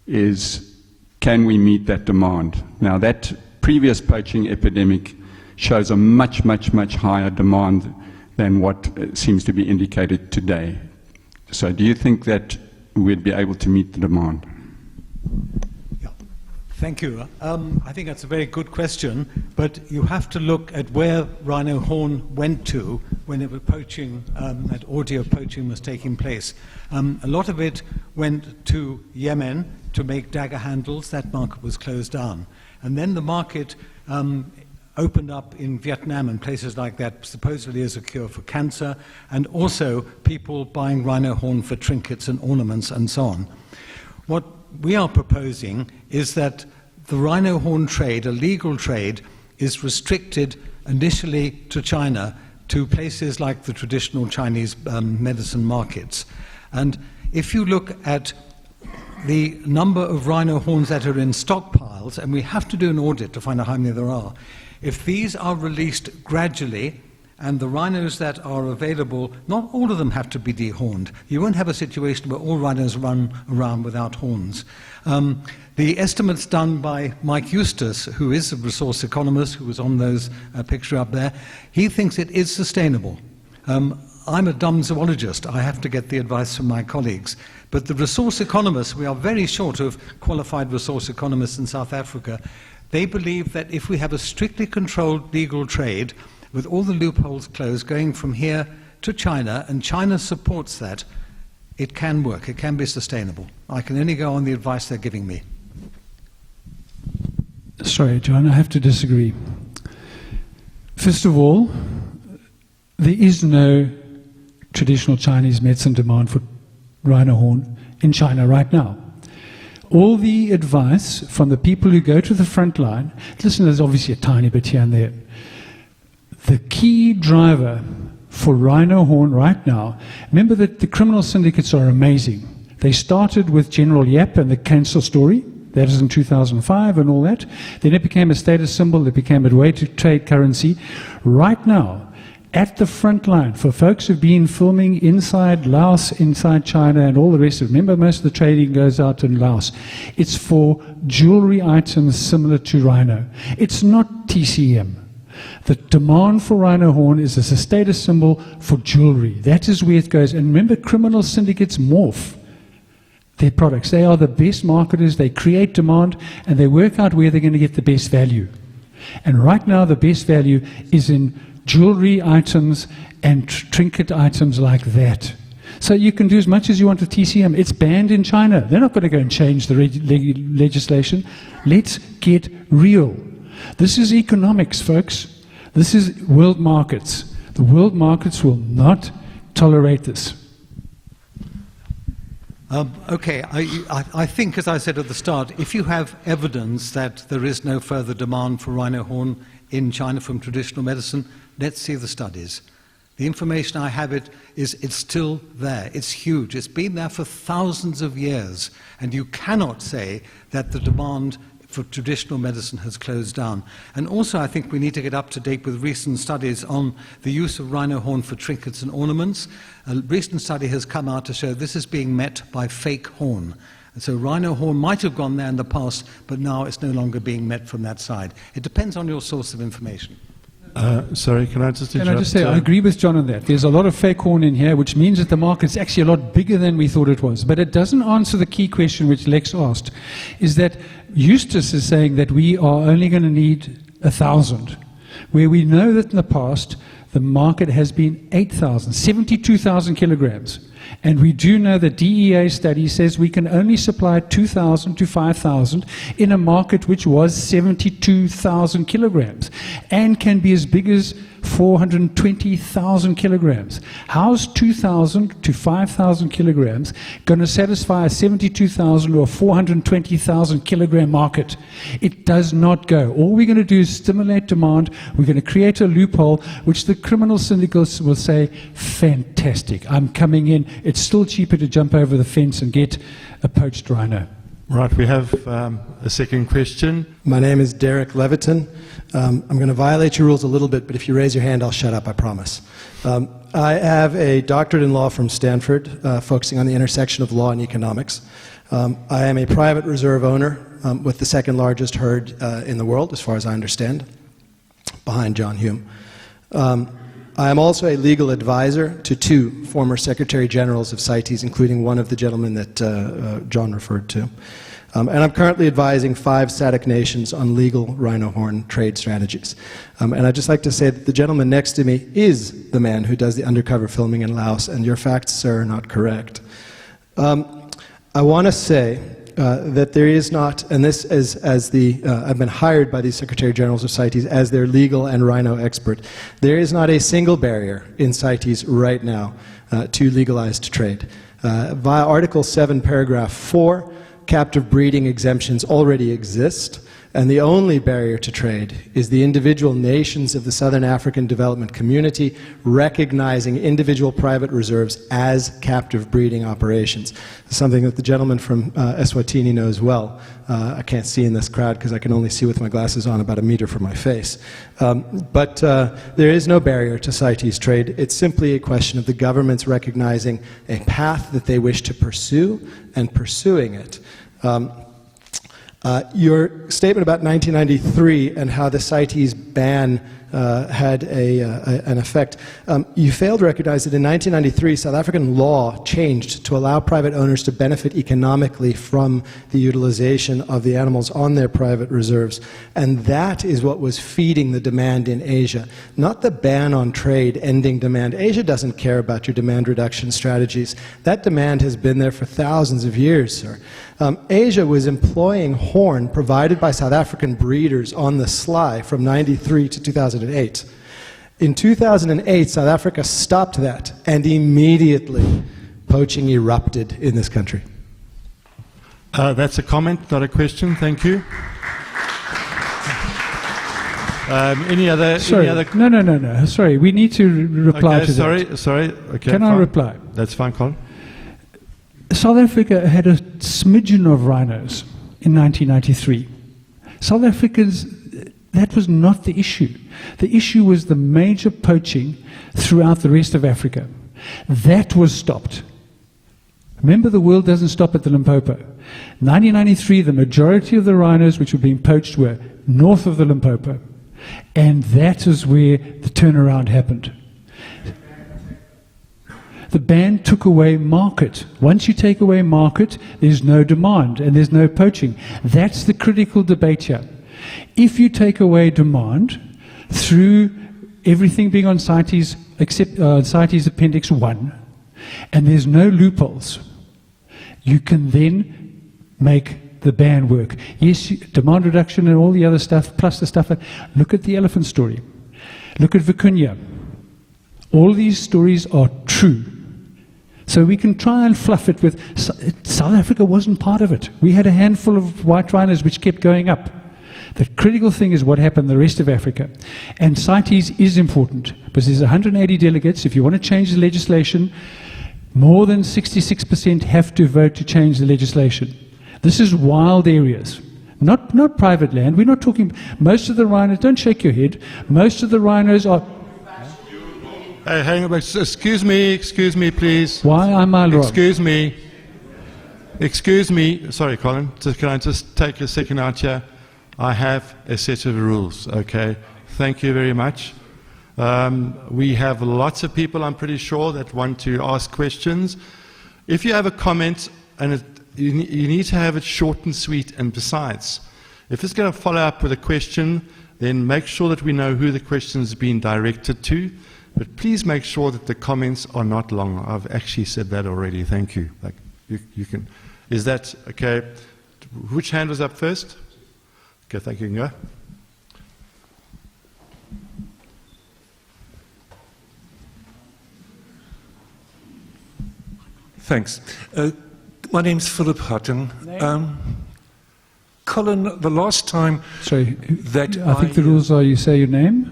is can we meet that demand? Now, that previous poaching epidemic shows a much, much, much higher demand than what seems to be indicated today. So do you think that we'd be able to meet the demand? Yeah. Thank you. I think that's a very good question, but you have to look at where rhino horn went to when it was poaching, that orgy of poaching was taking place. A lot of it went to Yemen to make dagger handles. That market was closed down. And then the market opened up in Vietnam and places like that, supposedly as a cure for cancer, and also people buying rhino horn for trinkets and ornaments and so on. What we are proposing is that the rhino horn trade, a legal trade, is restricted initially to China, to places like the traditional Chinese medicine markets. And if you look at the number of rhino horns that are in stockpiles, and we have to do an audit to find out how many there are, if these are released gradually, and the rhinos that are available, not all of them have to be dehorned. You won't have a situation where all rhinos run around without horns. The estimates done by Mike Eustace, who is a resource economist, who was on those picture up there, he thinks it is sustainable. I'm a dumb zoologist. I have to get the advice from my colleagues. But the resource economists, we are very short of qualified resource economists in South Africa. They believe that if we have a strictly controlled legal trade, with all the loopholes closed, going from here to China, and China supports that, it can work, it can be sustainable. I can only go on the advice they're giving me. Sorry, John, I have to disagree. First of all, there is no traditional Chinese medicine demand for rhino horn in China right now. All the advice from the people who go to the front line, listen, there's obviously a tiny bit here and there. The key driver for rhino horn right now, remember that the criminal syndicates are amazing. They started with General Yap and the cancer story. That is in 2005 and all that. Then it became a status symbol. It became a way to trade currency. Right now, at the front line, for folks who've been filming inside Laos, inside China, and all the rest of it, remember most of the trading goes out in Laos. It's for jewelry items similar to rhino. It's not TCM. The demand for rhino horn is as a status symbol for jewelry. That is where it goes. And remember, criminal syndicates morph their products. They are the best marketers. They create demand, and they work out where they're going to get the best value. And right now, the best value is in jewelry items and trinket items like that. So you can do as much as you want with TCM. It's banned in China. They're not going to go and change the legislation. Let's get real. This is economics, folks. This is world markets. The world markets will not tolerate this. Okay, I think, as I said at the start, if you have evidence that there is no further demand for rhino horn in China from traditional medicine, let's see the studies. The information I have it's still there. It's huge. It's been there for thousands of years, and you cannot say that the demand for traditional medicine has closed down. And also, I think we need to get up to date with recent studies on the use of rhino horn for trinkets and ornaments. A recent study has come out to show this is being met by fake horn. And so rhino horn might have gone there in the past, but now it's no longer being met from that side. It depends on your source of information. Sorry, can I just interrupt? Can I just say, I agree with John on that. There's a lot of fake horn in here, which means that the market's actually a lot bigger than we thought it was. But it doesn't answer the key question which Lex asked, is that Eustace is saying that we are only going to need 1,000, where we know that in the past the market has been 8,000, 72,000 kilograms. And we do know the DEA study says we can only supply 2,000 to 5,000 in a market which was 72,000 kilograms and can be as big as 420,000 kilograms. How's 2,000 to 5,000 kilograms going to satisfy a 72,000 or 420,000 kilogram market? It does not go. All we're going to do is stimulate demand. We're going to create a loophole, which the criminal syndicals will say, fantastic, I'm coming in. It's still cheaper to jump over the fence and get a poached rhino. Right, we have a second question. My name is Derek Leviton. I'm going to violate your rules a little bit, but if you raise your hand, I'll shut up, I promise. I have a doctorate in law from Stanford, focusing on the intersection of law and economics. I am a private reserve owner with the second largest herd in the world, as far as I understand, behind John Hume. I am also a legal advisor to 2 former Secretary Generals of CITES, including one of the gentlemen that John referred to. And I'm currently advising 5 SADC nations on legal rhino horn trade strategies. And I'd just like to say that the gentleman next to me is the man who does the undercover filming in Laos, and your facts, sir, are not correct. I want to say that there is not, and this is I've been hired by these Secretary Generals of CITES as their legal and rhino expert. There is not a single barrier in CITES right now to legalized trade. Via Article 7, Paragraph 4, captive breeding exemptions already exist, and the only barrier to trade is the individual nations of the Southern African Development Community recognizing individual private reserves as captive breeding operations. Something that the gentleman from Eswatini knows well. I can't see in this crowd because I can only see with my glasses on about a meter from my face. But there is no barrier to CITES trade. It's simply a question of the governments recognizing a path that they wish to pursue and pursuing it. Your statement about 1993 and how the CITES ban had an effect, you failed to recognize that in 1993 South African law changed to allow private owners to benefit economically from the utilization of the animals on their private reserves, and that is what was feeding the demand in Asia, not the ban on trade ending demand. Asia doesn't care about your demand reduction strategies. That demand has been there for thousands of years, sir. Asia was employing horn provided by South African breeders on the sly from 93 to 2008. In 2008, South Africa stopped that, and immediately poaching erupted in this country. That's a comment, not a question. Thank you. Any other? Sorry. Any other? No. Sorry, we need to reply to that. Sorry. Okay. Can fine. I reply? That's fine, Colin. South Africa had a smidgen of rhinos in 1993. South Africans, that was not the issue. The issue was the major poaching throughout the rest of Africa. That was stopped. Remember, the world doesn't stop at the Limpopo. 1993, the majority of the rhinos which were being poached were north of the Limpopo. And that is where the turnaround happened. The ban took away market. Once you take away market, there's no demand and there's no poaching. That's the critical debate here. If you take away demand through everything being on CITES, except CITES Appendix 1, and there's no loopholes, you can then make the ban work. Yes, demand reduction and all the other stuff, plus the stuff. Look at the elephant story. Look at Vicuña. All these stories are true. So we can try and fluff it with, South Africa wasn't part of it. We had a handful of white rhinos which kept going up. The critical thing is what happened in the rest of Africa. And CITES is important, because there's 180 delegates. If you want to change the legislation, more than 66% have to vote to change the legislation. This is wild areas, not private land. We're not talking, most of the rhinos, don't shake your head, most of the rhinos are... Hey, hang on, excuse me, please. Why am I wrong? Excuse me, sorry, Colin, can I just take a second out here? I have a set of rules, okay? Thank you very much. We have lots of people, I'm pretty sure, that want to ask questions. If you have a comment, and you need to have it short and sweet, and besides, if it's going to follow up with a question, then make sure that we know who the question has been directed to. But please make sure that the comments are not long. I've actually said that already. Thank you. Like you can. Is that okay? Which hand was up first? Okay, thank you. Go. Thanks. My name's Philip Hutton. Colin, the last time that I think the rules are you say your name.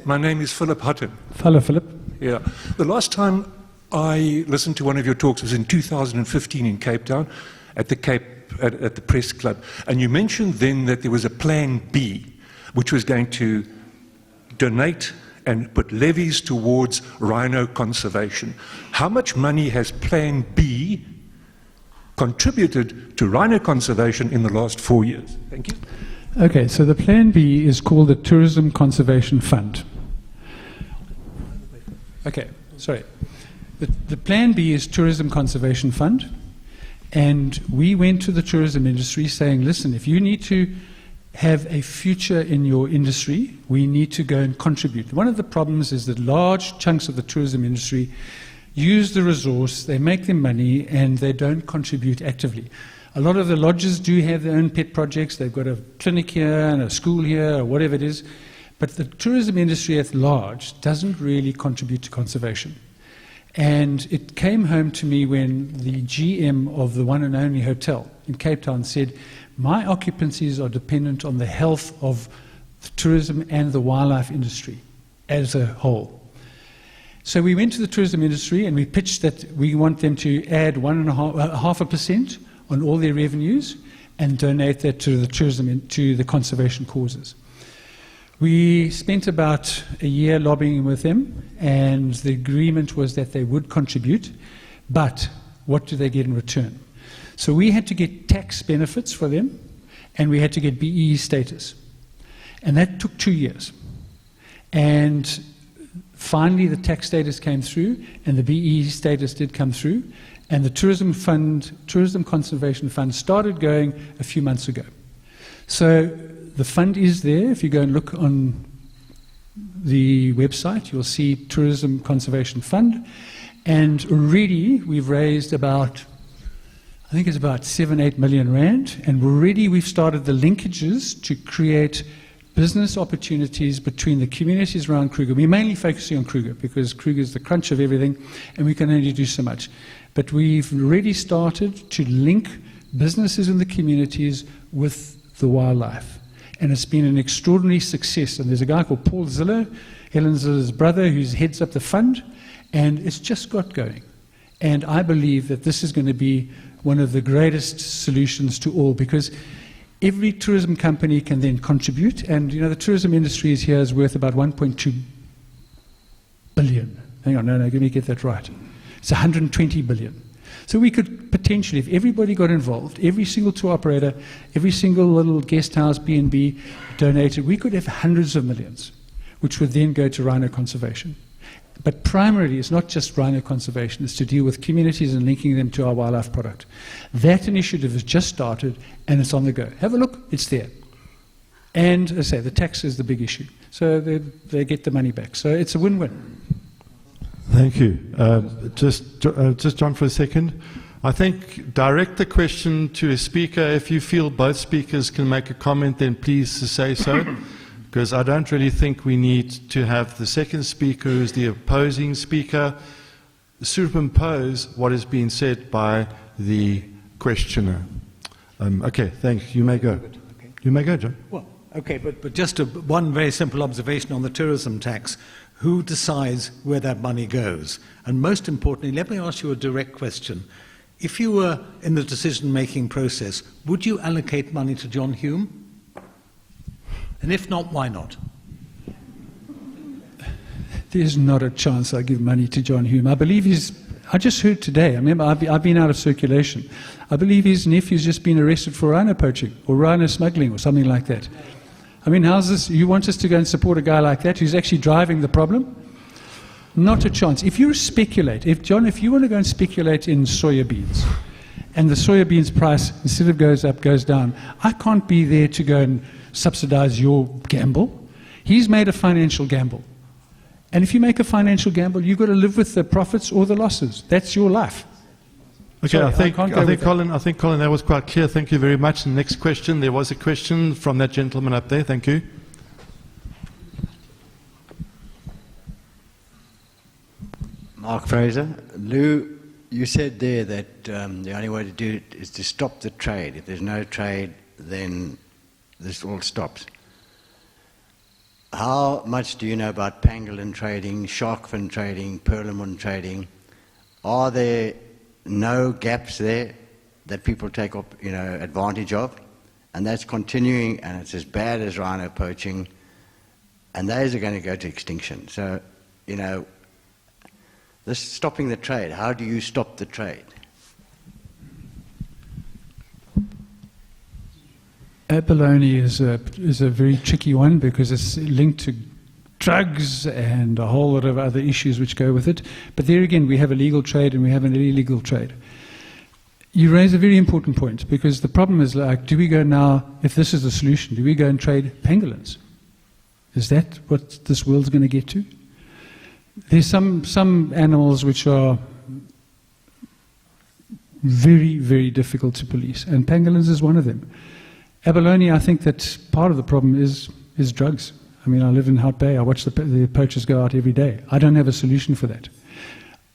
My name is Philip Hutton. Hello, Philip. Yeah. The last time I listened to one of your talks was in 2015 in Cape Town at the Cape at the press club, and you mentioned then that there was a plan B, which was going to donate and put levies towards rhino conservation. How much money has plan B contributed to rhino conservation in the last 4 years? Thank you. Okay, so the plan B is called the Tourism Conservation Fund. Okay, sorry. The plan B is Tourism Conservation Fund, and we went to the tourism industry saying, listen, if you need to have a future in your industry, we need to go and contribute. One of the problems is that large chunks of the tourism industry use the resource, they make their money, and they don't contribute actively. A lot of the lodges do have their own pet projects. They've got a clinic here and a school here or whatever it is, but the tourism industry at large doesn't really contribute to conservation. And it came home to me when the GM of the one and only hotel in Cape Town said, my occupancies are dependent on the health of the tourism and the wildlife industry as a whole. So we went to the tourism industry and we pitched that we want them to add 1.5% on all their revenues and donate that to the tourism, to the conservation causes. We spent about a year lobbying with them, and the agreement was that they would contribute, but what do they get in return? So we had to get tax benefits for them, and we had to get BEE status. And that took 2 years. And finally the tax status came through, and the BEE status did come through, and the Tourism Conservation Fund started going a few months ago. So the fund is there. If you go and look on the website, you'll see Tourism Conservation Fund. And already we've raised about, I think it's about 7-8 million rand. And already we've started the linkages to create business opportunities between the communities around Kruger. We're mainly focusing on Kruger because Kruger is the crunch of everything and we can only do so much. But we've already started to link businesses in the communities with the wildlife. And it's been an extraordinary success. And there's a guy called Paul Ziller, Helen Ziller's brother, who heads up the fund, and it's just got going. And I believe that this is going to be one of the greatest solutions to all, because every tourism company can then contribute. And, you know, the tourism industry here is worth about 1.2 billion. Hang on, no, let me get that right. It's 120 billion. So we could potentially, if everybody got involved, every single tour operator, every single little guest house, B&B donated, we could have hundreds of millions, which would then go to rhino conservation. But primarily, it's not just rhino conservation, it's to deal with communities and linking them to our wildlife product. That initiative has just started and it's on the go. Have a look, it's there. And as I say, the tax is the big issue. So they get the money back. So it's a win-win. Thank you. Just John, for a second. I think direct the question to a speaker. If you feel both speakers can make a comment, then please say so. Because I don't really think we need to have the second speaker, who's the opposing speaker, superimpose what is being said by the questioner. Okay, thanks. You may go. You may go, John. Well, okay, but just one very simple observation on the tourism tax. Who decides where that money goes? And most importantly, let me ask you a direct question. If you were in the decision-making process, would you allocate money to John Hume? And if not, why not? There's not a chance I give money to John Hume. I believe I just heard today, I remember I've been out of circulation. I believe his nephew's just been arrested for rhino poaching or rhino smuggling or something like that. I mean, how's this? You want us to go and support a guy like that who's actually driving the problem? Not a chance. If you speculate, if you want to go and speculate in soya beans, and the soya beans price, instead of goes up, goes down, I can't be there to go and subsidize your gamble. He's made a financial gamble. And if you make a financial gamble, you've got to live with the profits or the losses. That's your life. Okay, Sorry, I think Colin, that was quite clear. Thank you very much. And next question, there was a question from that gentleman up there. Thank you. Mark Fraser. Lou, you said there that the only way to do it is to stop the trade. If there's no trade, then this all stops. How much do you know about pangolin trading, shark fin trading, perlemoen trading? Are there no gaps there that people take up, advantage of, and that's continuing, and it's as bad as rhino poaching, and those are going to go to extinction. So, this stopping the trade, how do you stop the trade? Abalone is a very tricky one because it's linked to drugs and a whole lot of other issues which go with it. But there again, we have a legal trade and we have an illegal trade. You raise a very important point, because the problem is, like, do we go now, if this is the solution, do we go and trade pangolins? Is that what this world's going to get to? There's some animals which are very, very difficult to police, and pangolins is one of them. Abalone, I think that part of the problem is drugs. I mean, I live in Hout Bay. I watch the poachers go out every day. I don't have a solution for that.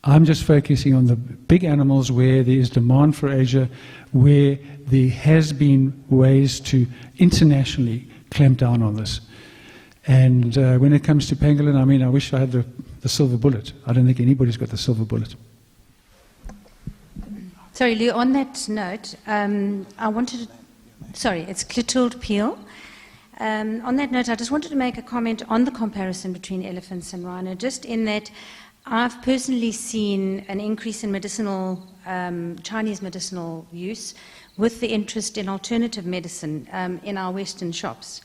I'm just focusing on the big animals where there is demand for Asia, where there has been ways to internationally clamp down on this. And when it comes to pangolin, I mean, I wish I had the silver bullet. I don't think anybody's got the silver bullet. Sorry, Lou, on that note, I wanted to... Sorry, it's Clotilde Peel. On that note, I just wanted to make a comment on the comparison between elephants and rhino, just in that I've personally seen an increase in medicinal, Chinese medicinal use with the interest in alternative medicine in our Western shops.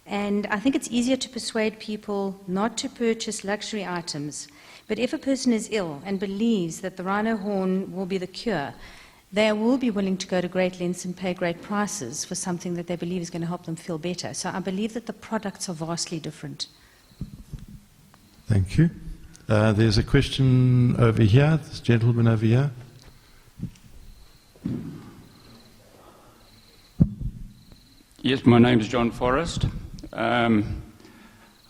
And I think it's easier to persuade people not to purchase luxury items. But if a person is ill and believes that the rhino horn will be the cure, they will be willing to go to great lengths and pay great prices for something that they believe is going to help them feel better. So I believe that the products are vastly different. Thank you. There's a question over here, this gentleman over here. Yes, my name is John Forrest. I'm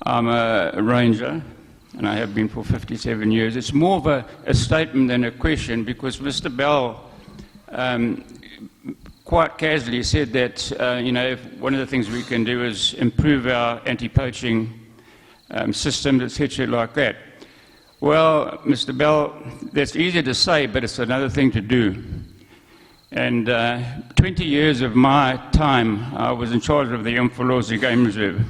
a ranger, and I have been for 57 years. It's more of a statement than a question, because Mr. Bell quite casually said that, one of the things we can do is improve our anti-poaching systems, etc., like that. Well, Mr. Bell, that's easy to say, but it's another thing to do. And 20 years of my time, I was in charge of the Umfolozi Game Reserve.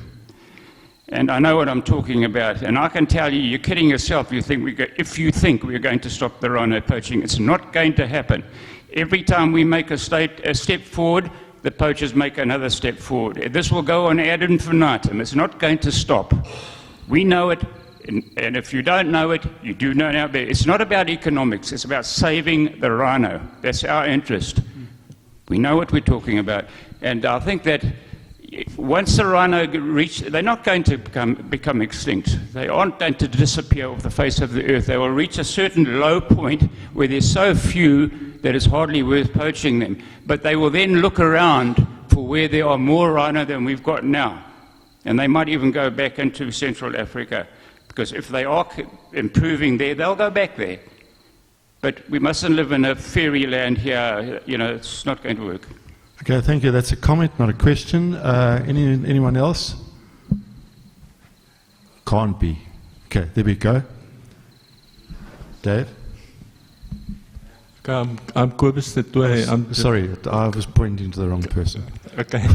And I know what I'm talking about. And I can tell you, you're kidding yourself if you think we're going to stop the rhino poaching. It's not going to happen. Every time we make a step forward, the poachers make another step forward. This will go on ad infinitum. It's not going to stop. We know it. And if you don't know it, you do know now. It's not about economics. It's about saving the rhino. That's our interest. We know what we're talking about. And I think that once the rhino they're not going to become extinct. They aren't going to disappear off the face of the earth. They will reach a certain low point where there's so few that it's hardly worth poaching them. But they will then look around for where there are more rhino than we've got now. And they might even go back into Central Africa. Because if they are improving there, they'll go back there. But we mustn't live in a fairyland here. It's not going to work. Okay, thank you. That's a comment, not a question. Anyone else? Can't be. Okay, there we go. Dave? I'm Kobus de Toy. Sorry, I was pointing to the wrong person. Okay.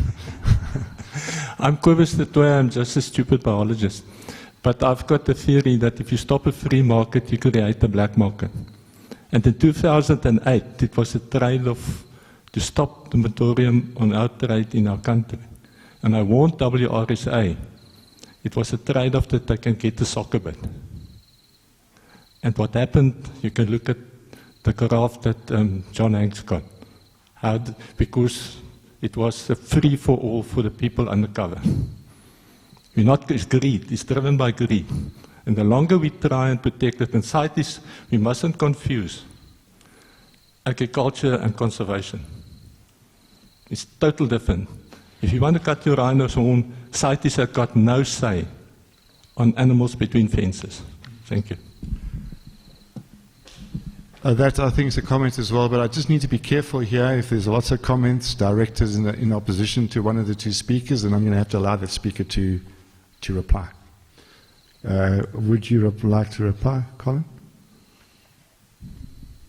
I'm Kobus de Toy. I'm just a stupid biologist. But I've got the theory that if you stop a free market, you create a black market. And in 2008, it was a trade-off to stop the moratorium on our trade in our country. And I warned WRSA, it was a trade-off that they can get the soccer bit. And what happened, you can look at the graph that John Hanks got. Because it was a free-for-all for the people undercover. It's greed. It's driven by greed. And the longer we try and protect it, and CITES, we mustn't confuse agriculture and conservation. It's totally different. If you want to cut your rhino's horn, CITES have got no say on animals between fences. Thank you. That, I think, is a comment as well, but I just need to be careful here. If there's lots of comments directed in opposition to one of the two speakers, then I'm going to have to allow that speaker to reply. Would you like to reply, Colin?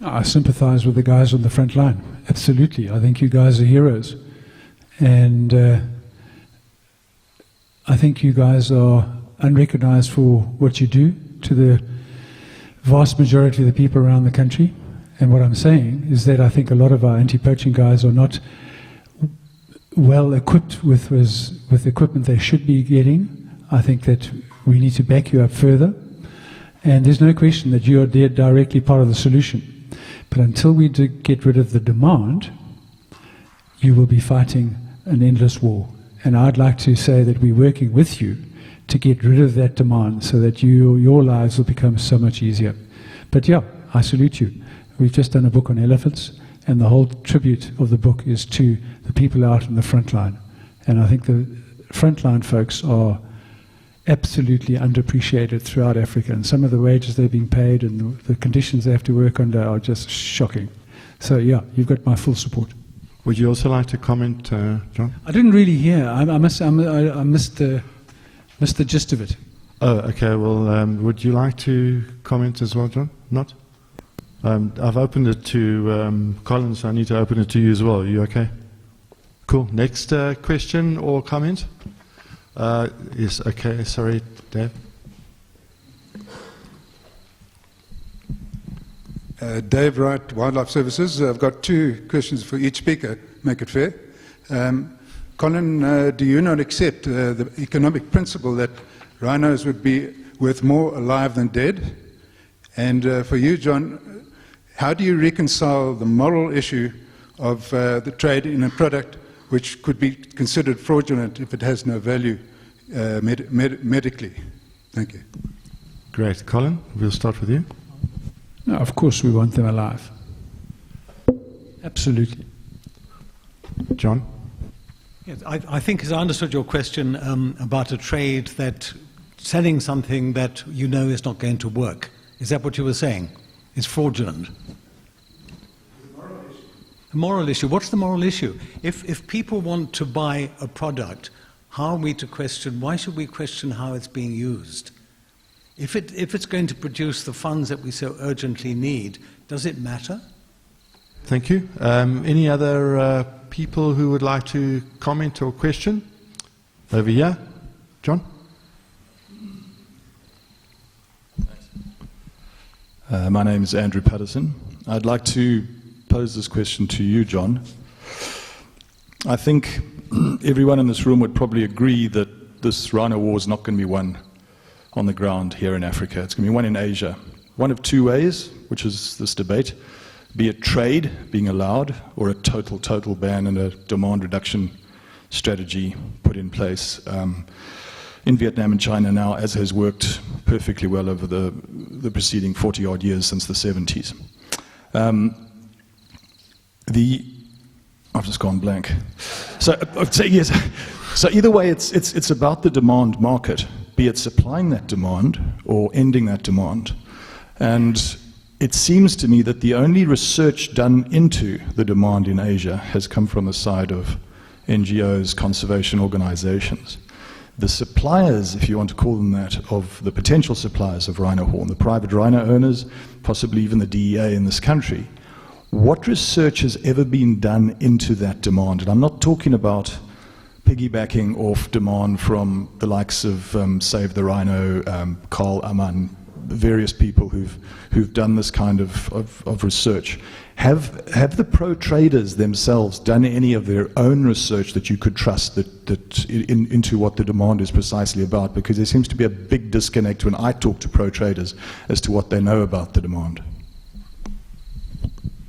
I sympathize with the guys on the front line. Absolutely. I think you guys are heroes. And I think you guys are unrecognized for what you do to the vast majority of the people around the country. And what I'm saying is that I think a lot of our anti-poaching guys are not well equipped with equipment they should be getting. I think that we need to back you up further. And there's no question that you are directly part of the solution. But until we do get rid of the demand, you will be fighting an endless war. And I'd like to say that we're working with you to get rid of that demand so that your lives will become so much easier. But yeah, I salute you. We've just done a book on elephants, and the whole tribute of the book is to the people out in the front line. And I think the frontline folks are absolutely underappreciated throughout Africa, and some of the wages they're being paid and the conditions they have to work under are just shocking. So yeah, you've got my full support. Would you also like to comment, John? I didn't really hear. I missed the gist of it. Oh, okay. Well, would you like to comment as well, John? Not? I've opened it to Colin, so I need to open it to you as well. Are you okay? Cool. Next question or comment? Yes, okay. Sorry, Dave. Dave Wright, Wildlife Services. I've got two questions for each speaker, make it fair. Colin, do you not accept the economic principle that rhinos would be worth more alive than dead? And for you, John, how do you reconcile the moral issue of the trade in a product which could be considered fraudulent if it has no value medically? Thank you. Great. Colin, we'll start with you. No, of course we want them alive. Absolutely. John? Yes, I think, as I understood your question about a trade that selling something that you know is not going to work. Is that what you were saying? It's fraudulent. A moral issue. What's the moral issue? If people want to buy a product, how are we to question? Why should we question how it's being used? If it's going to produce the funds that we so urgently need, does it matter? Thank you. Any other people who would like to comment or question? Over here. John? My name is Andrew Patterson. I'd like to pose this question to you, John. I think everyone in this room would probably agree that this rhino war is not going to be won on the ground here in Africa. It's going to be won in Asia. One of two ways, which is this debate, be it trade being allowed or a total ban and a demand reduction strategy put in place in Vietnam and China now, as has worked perfectly well over the preceding 40-odd years since the 70s. I've just gone blank. So yes. So either way, it's about the demand market, be it supplying that demand or ending that demand. And it seems to me that the only research done into the demand in Asia has come from the side of NGOs, conservation organizations. The suppliers, if you want to call them that, of the potential suppliers of rhino horn, the private rhino owners, possibly even the DEA in this country, what research has ever been done into that demand? And I'm not talking about piggybacking off demand from the likes of Save the Rhino, Carl Amann, various people who've done this kind of research. Have the pro-traders themselves done any of their own research that you could trust into what the demand is precisely about? Because there seems to be a big disconnect when I talk to pro-traders as to what they know about the demand.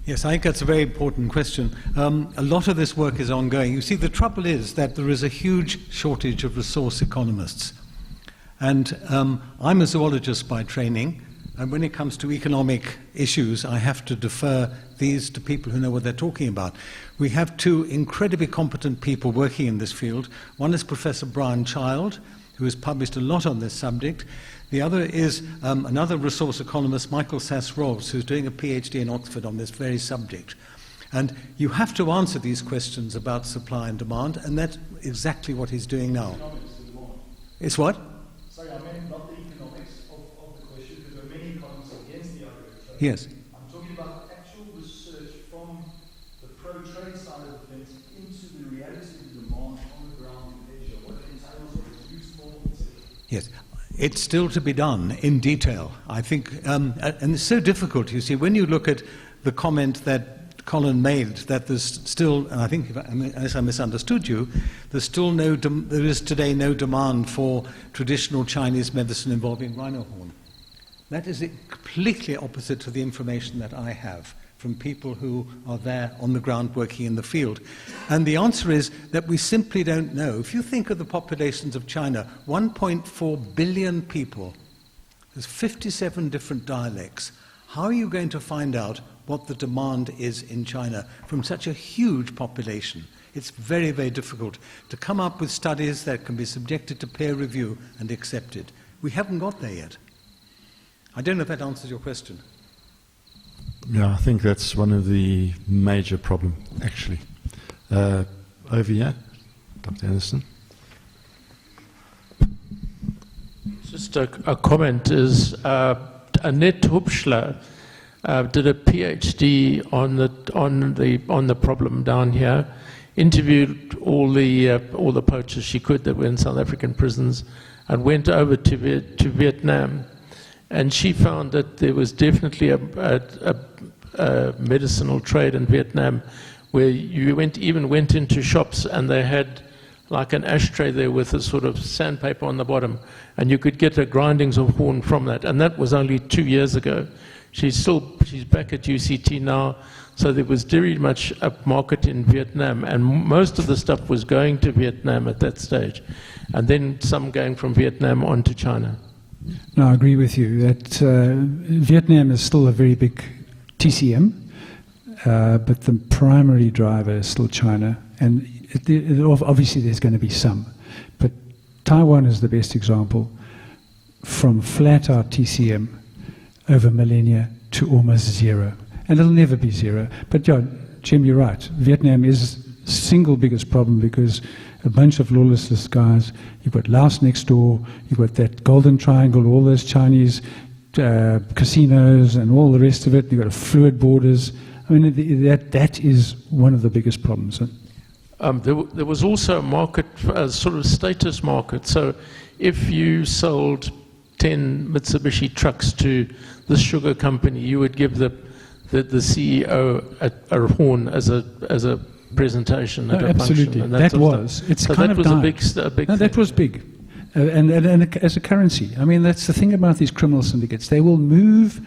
Yes, I think that's a very important question. A lot of this work is ongoing. You see, the trouble is that there is a huge shortage of resource economists. And I'm a zoologist by training, and when it comes to economic issues, I have to defer these to people who know what they're talking about. We have two incredibly competent people working in this field. One is Professor Brian Child, who has published a lot on this subject. The other is another resource economist, Michael Sass-Rolfs, who's doing a PhD in Oxford on this very subject. And you have to answer these questions about supply and demand, and that's exactly what he's doing now. It's what? Sorry, I meant not the economics of the question, because there are many economists against the idea of trade. Yes. I'm talking about It's still to be done in detail, I think. And it's so difficult, you see, when you look at the comment that Colin made, that there's still, and I think, unless I misunderstood you, there is today no demand for traditional Chinese medicine involving rhino horn. That is completely opposite to the information that I have from people who are there on the ground working in the field. And the answer is that we simply don't know. If you think of the populations of China, 1.4 billion people, there's 57 different dialects. How are you going to find out what the demand is in China from such a huge population? It's very, very difficult to come up with studies that can be subjected to peer review and accepted. We haven't got there yet. I don't know if that answers your question. Yeah, I think that's one of the major problems, actually. Over here, Dr. Anderson. Just a comment is Annette Hupschler did a PhD on the problem down here, interviewed all the poachers she could that were in South African prisons, and went over to Vietnam. And she found that there was definitely a medicinal trade in Vietnam where you even went into shops and they had like an ashtray there with a sort of sandpaper on the bottom, and you could get a grindings of horn from that. And that was only 2 years ago. She's back at UCT now, so there was very much a market in Vietnam, and most of the stuff was going to Vietnam at that stage, and then some going from Vietnam on to China. No, I agree with you that Vietnam is still a very big TCM, but the primary driver is still China. And obviously there's going to be some. But Taiwan is the best example, from flat-out TCM over millennia to almost zero. And it'll never be zero. But yeah, Jim, you're right. Vietnam is the single biggest problem because a bunch of lawless guys. You've got Laos next door. You've got that Golden Triangle, all those Chinese casinos and all the rest of it. You've got fluid borders. I mean, that is one of the biggest problems. There was also a market, a sort of status market. So if you sold 10 Mitsubishi trucks to the sugar company, you would give the CEO a horn as a presentation at a absolutely. function. That was. It's so kind that of was died. a big No, that thing. was big. And as a currency. I mean, that's the thing about these criminal syndicates. They will move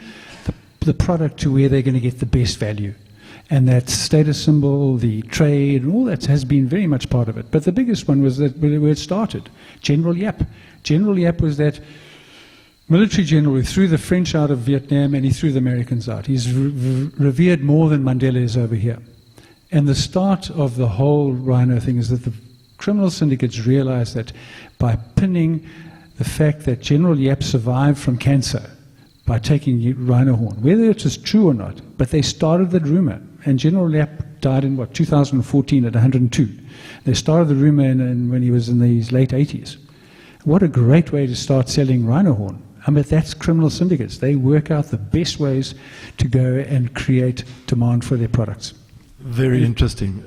the product to where they're going to get the best value. And that status symbol, the trade, and all that has been very much part of it. But the biggest one was that where it started. General Yap. General Yap was that military general who threw the French out of Vietnam and he threw the Americans out. He's revered more than Mandela is over here. And the start of the whole rhino thing is that the criminal syndicates realized that by pinning the fact that General Yap survived from cancer by taking rhino horn, whether it is true or not, but they started the rumor. And General Yap died in, 2014 at 102. They started the rumor when he was in his late 80s. What a great way to start selling rhino horn. I mean, that's criminal syndicates. They work out the best ways to go and create demand for their products. Very interesting.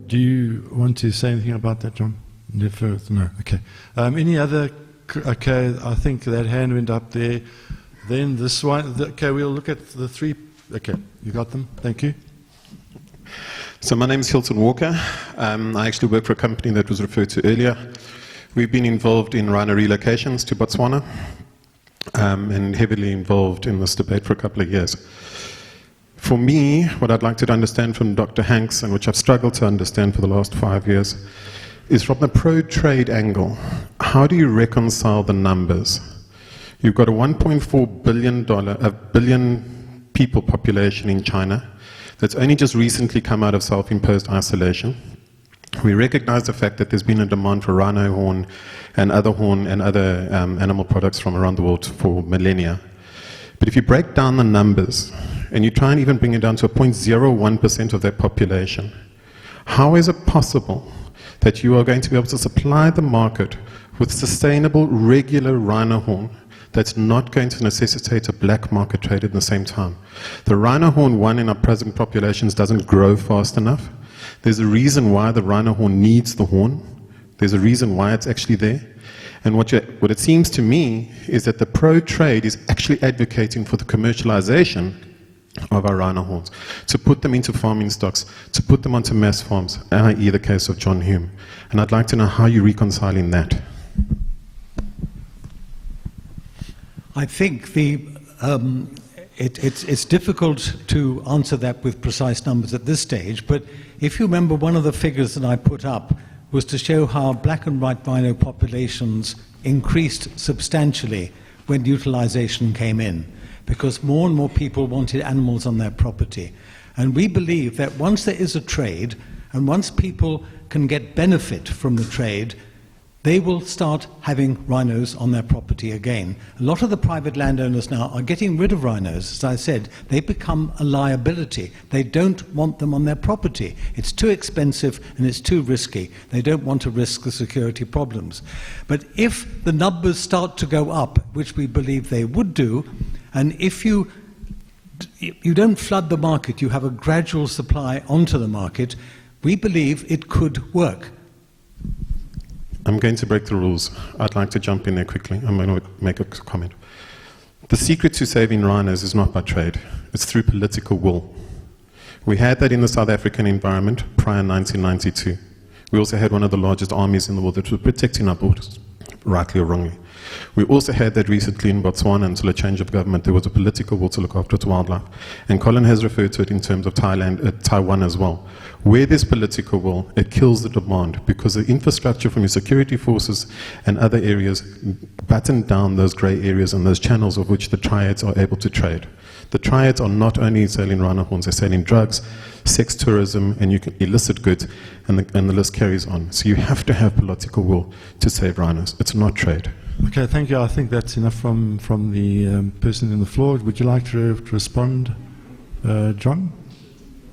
Do you want to say anything about that, John? No. Okay. Any other? Okay, I think that hand went up there. Then this one. Okay, we'll look at the three. Okay, you got them. Thank you. So my name is Hilton Walker. I actually work for a company that was referred to earlier. We've been involved in rhino relocations to Botswana and heavily involved in this debate for a couple of years. For me, what I'd like to understand from Dr. Hanks, and which I've struggled to understand for the last 5 years, is from the pro-trade angle, how do you reconcile the numbers? You've got a $1.4 billion people population in China that's only just recently come out of self-imposed isolation. We recognize the fact that there's been a demand for rhino horn and other animal products from around the world for millennia. But if you break down the numbers and you try and even bring it down to a 0.01% of that population, how is it possible that you are going to be able to supply the market with sustainable, regular rhino horn that's not going to necessitate a black market trade at the same time? The rhino horn, one, in our present populations doesn't grow fast enough. There's a reason why the rhino horn needs the horn. There's a reason why it's actually there. And what it seems to me is that the pro-trade is actually advocating for the commercialization of our rhino horns, to put them into farming stocks, to put them onto mass farms, i.e. the case of John Hume. And I'd like to know how you're reconciling that. I think it's difficult to answer that with precise numbers at this stage, but if you remember, one of the figures that I put up was to show how black and white rhino populations increased substantially when utilization came in, because more and more people wanted animals on their property. And we believe that once there is a trade, and once people can get benefit from the trade, they will start having rhinos on their property again. A lot of the private landowners now are getting rid of rhinos. As I said, they become a liability. They don't want them on their property. It's too expensive and it's too risky. They don't want to risk the security problems. But if the numbers start to go up, which we believe they would do, and if you don't flood the market, you have a gradual supply onto the market, we believe it could work. I'm going to break the rules. I'd like to jump in there quickly. I'm going to make a comment. The secret to saving rhinos is not by trade. It's through political will. We had that in the South African environment prior to 1992. We also had one of the largest armies in the world that was protecting our borders, rightly or wrongly. We also had that recently in Botswana until a change of government. There was a political will to look after its wildlife. And Colin has referred to it in terms of Taiwan as well. Where there's political will, it kills the demand because the infrastructure from your security forces and other areas batten down those grey areas and those channels of which the triads are able to trade. The triads are not only selling rhino horns, they're selling drugs, sex tourism, and illicit goods, and the list carries on. So you have to have political will to save rhinos. It's not trade. Okay, thank you. I think that's enough from the person on the floor. Would you like to respond, John?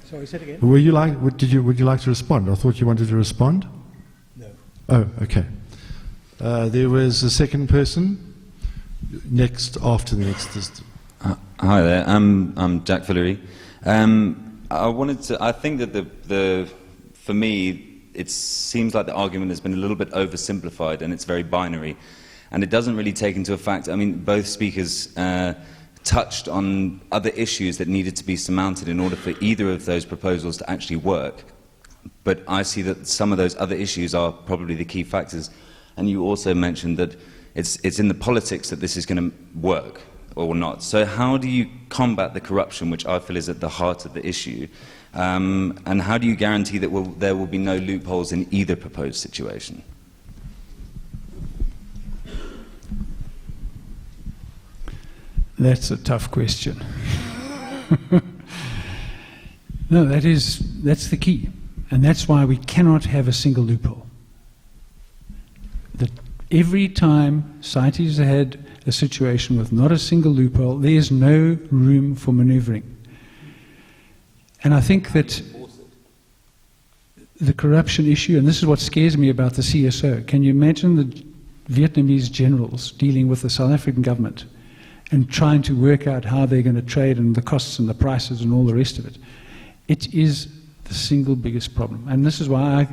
Sorry, say it again. Would you like to respond? I thought you wanted to respond. No. Oh, okay. There was a second person next after the next. Hi there. I'm Jack Fillery. I think that for me, it seems like the argument has been a little bit oversimplified and it's very binary. And it doesn't really take into effect, I mean, both speakers touched on other issues that needed to be surmounted in order for either of those proposals to actually work. But I see that some of those other issues are probably the key factors. And you also mentioned that it's in the politics that this is going to work or not. So how do you combat the corruption, which I feel is at the heart of the issue? And how do you guarantee that there will be no loopholes in either proposed situation? That's a tough question. No, that's the key. And that's why we cannot have a single loophole. That every time CITES had a situation with not a single loophole, there is no room for maneuvering. And I think that the corruption issue, and this is what scares me about the CSO, can you imagine the Vietnamese generals dealing with the South African government and trying to work out how they're going to trade and the costs and the prices and all the rest of it? It is the single biggest problem. And this is why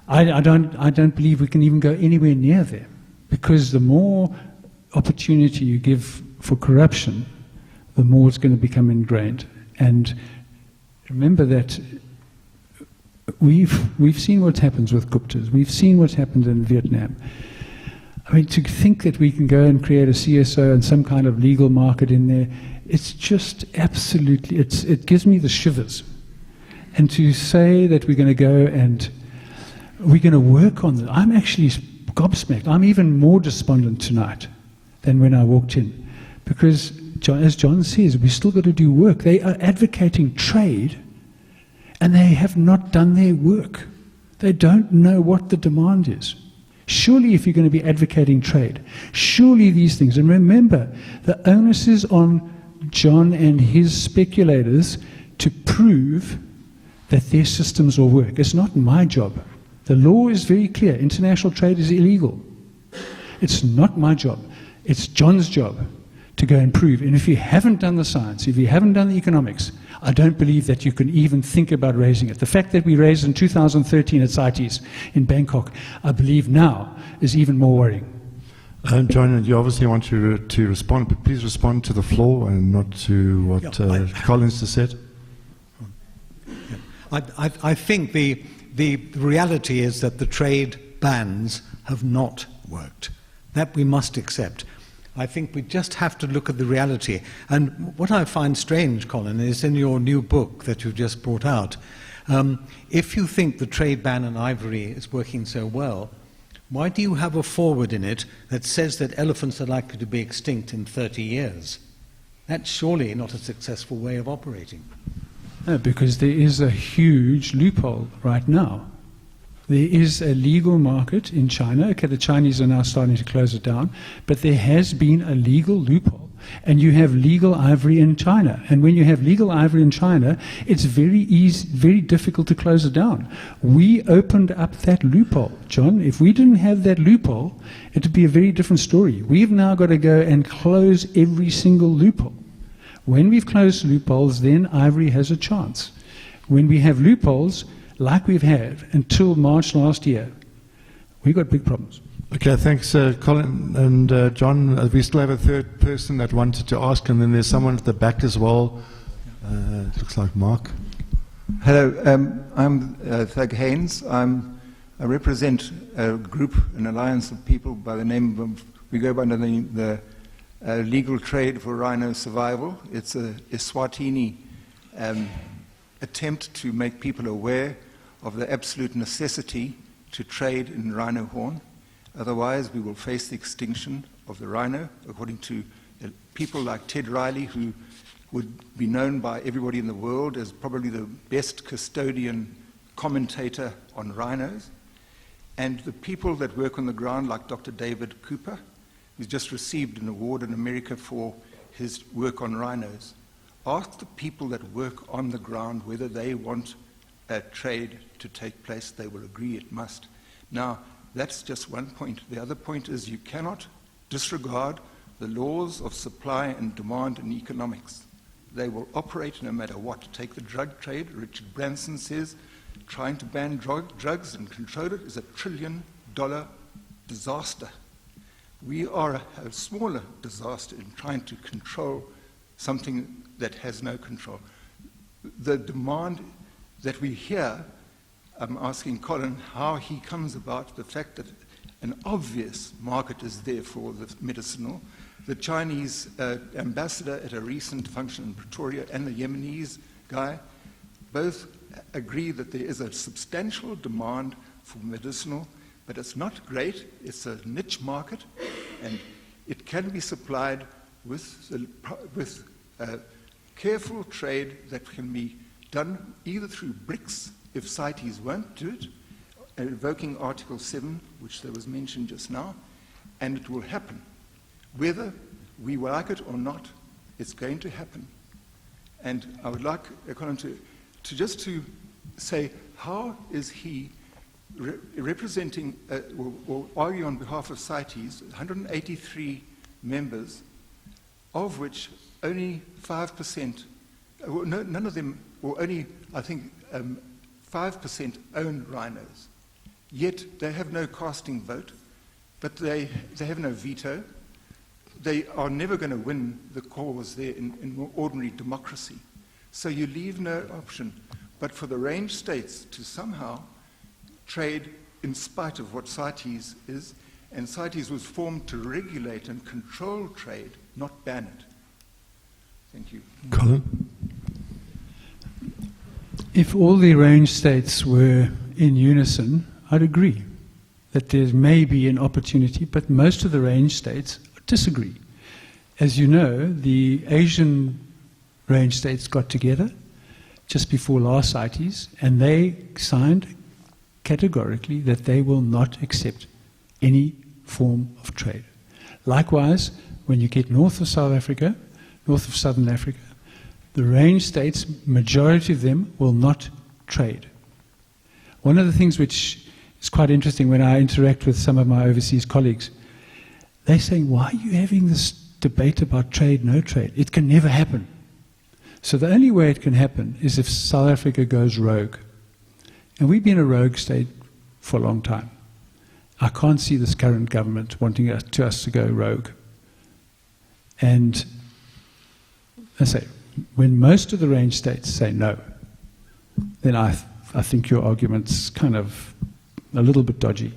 I don't believe we can even go anywhere near there. Because the more opportunity you give for corruption, the more it's going to become ingrained. And remember that we've seen what happens with Guptas. We've seen what's happened in Vietnam. I mean, to think that we can go and create a CSO and some kind of legal market in there, it's just absolutely, it gives me the shivers. And to say that we're going to go and we're going to work on it, I'm actually gobsmacked. I'm even more despondent tonight than when I walked in. Because, as John says, we've still got to do work. They are advocating trade, and they have not done their work. They don't know what the demand is. Surely if you're going to be advocating trade, surely these things, and remember, the onus is on John and his speculators to prove that their systems will work. It's not my job. The law is very clear. International trade is illegal. It's not my job. It's John's job to go and prove. And if you haven't done the science, if you haven't done the economics, I don't believe that you can even think about raising it. The fact that we raised in 2013 at CITES in Bangkok, I believe now, is even more worrying. John, you obviously want to respond, but please respond to the floor and not to what Colin's just said. I think the reality is that the trade bans have not worked. That we must accept. I think we just have to look at the reality. And what I find strange, Colin, is in your new book that you've just brought out, if you think the trade ban on ivory is working so well, why do you have a foreword in it that says that elephants are likely to be extinct in 30 years? That's surely not a successful way of operating. No, because there is a huge loophole right now. There is a legal market in China. Okay, the Chinese are now starting to close it down, but there has been a legal loophole. And you have legal ivory in China. And when you have legal ivory in China, it's very easy, very difficult to close it down. We opened up that loophole, John. If we didn't have that loophole, it would be a very different story. We've now got to go and close every single loophole. When we've closed loopholes, then ivory has a chance. When we have loopholes, like we've had until March last year, we've got big problems. Okay, thanks, Colin and John. We still have a third person that wanted to ask, and then there's someone at the back as well. It looks like Mark. Hello, I'm Thug Haynes. I represent a group, an alliance of people by the name of, we go by the Legal Trade for Rhino Survival. It's a Eswatini attempt to make people aware of the absolute necessity to trade in rhino horn. Otherwise, we will face the extinction of the rhino, according to people like Ted Riley, who would be known by everybody in the world as probably the best custodian commentator on rhinos. And the people that work on the ground, like Dr. David Cooper, who's just received an award in America for his work on rhinos. Ask the people that work on the ground whether they want a trade to take place. They will agree it must. Now, that's just one point. The other point is you cannot disregard the laws of supply and demand in economics. They will operate no matter what. Take the drug trade. Richard Branson says trying to ban drugs and control it is $1 trillion disaster. We are a smaller disaster in trying to control something that has no control. The demand that we hear, I'm asking Colin how he comes about the fact that an obvious market is there for the medicinal. The Chinese ambassador at a recent function in Pretoria and the Yemenis guy both agree that there is a substantial demand for medicinal, but it's not great. It's a niche market, and it can be supplied with careful trade that can be done either through BRICS, if CITES won't do it, invoking Article 7, which there was mentioned just now, and it will happen. Whether we like it or not, it's going to happen. And I would like Colin to say, how is he representing or arguing on behalf of CITES, 183 members, of which only 5%, none of them, or only, I think, 5% own rhinos. Yet they have no casting vote, but they have no veto. They are never going to win the cause there in ordinary democracy. So you leave no option but for the range states to somehow trade in spite of what CITES is, and CITES was formed to regulate and control trade, not ban it. Thank you. Colin? If all the range states were in unison, I'd agree that there may be an opportunity, but most of the range states disagree. As you know, the Asian range states got together just before last CITES, and they signed categorically that they will not accept any form of trade. Likewise, when you get north of South Africa, north of Southern Africa, the range states, majority of them will not trade. One of the things which is quite interesting when I interact with some of my overseas colleagues, they say, why are you having this debate about trade, no trade? It can never happen. So the only way it can happen is if South Africa goes rogue. And we've been a rogue state for a long time. I can't see this current government wanting us to go rogue. And I say, when most of the range states say no, then I think your argument's kind of a little bit dodgy.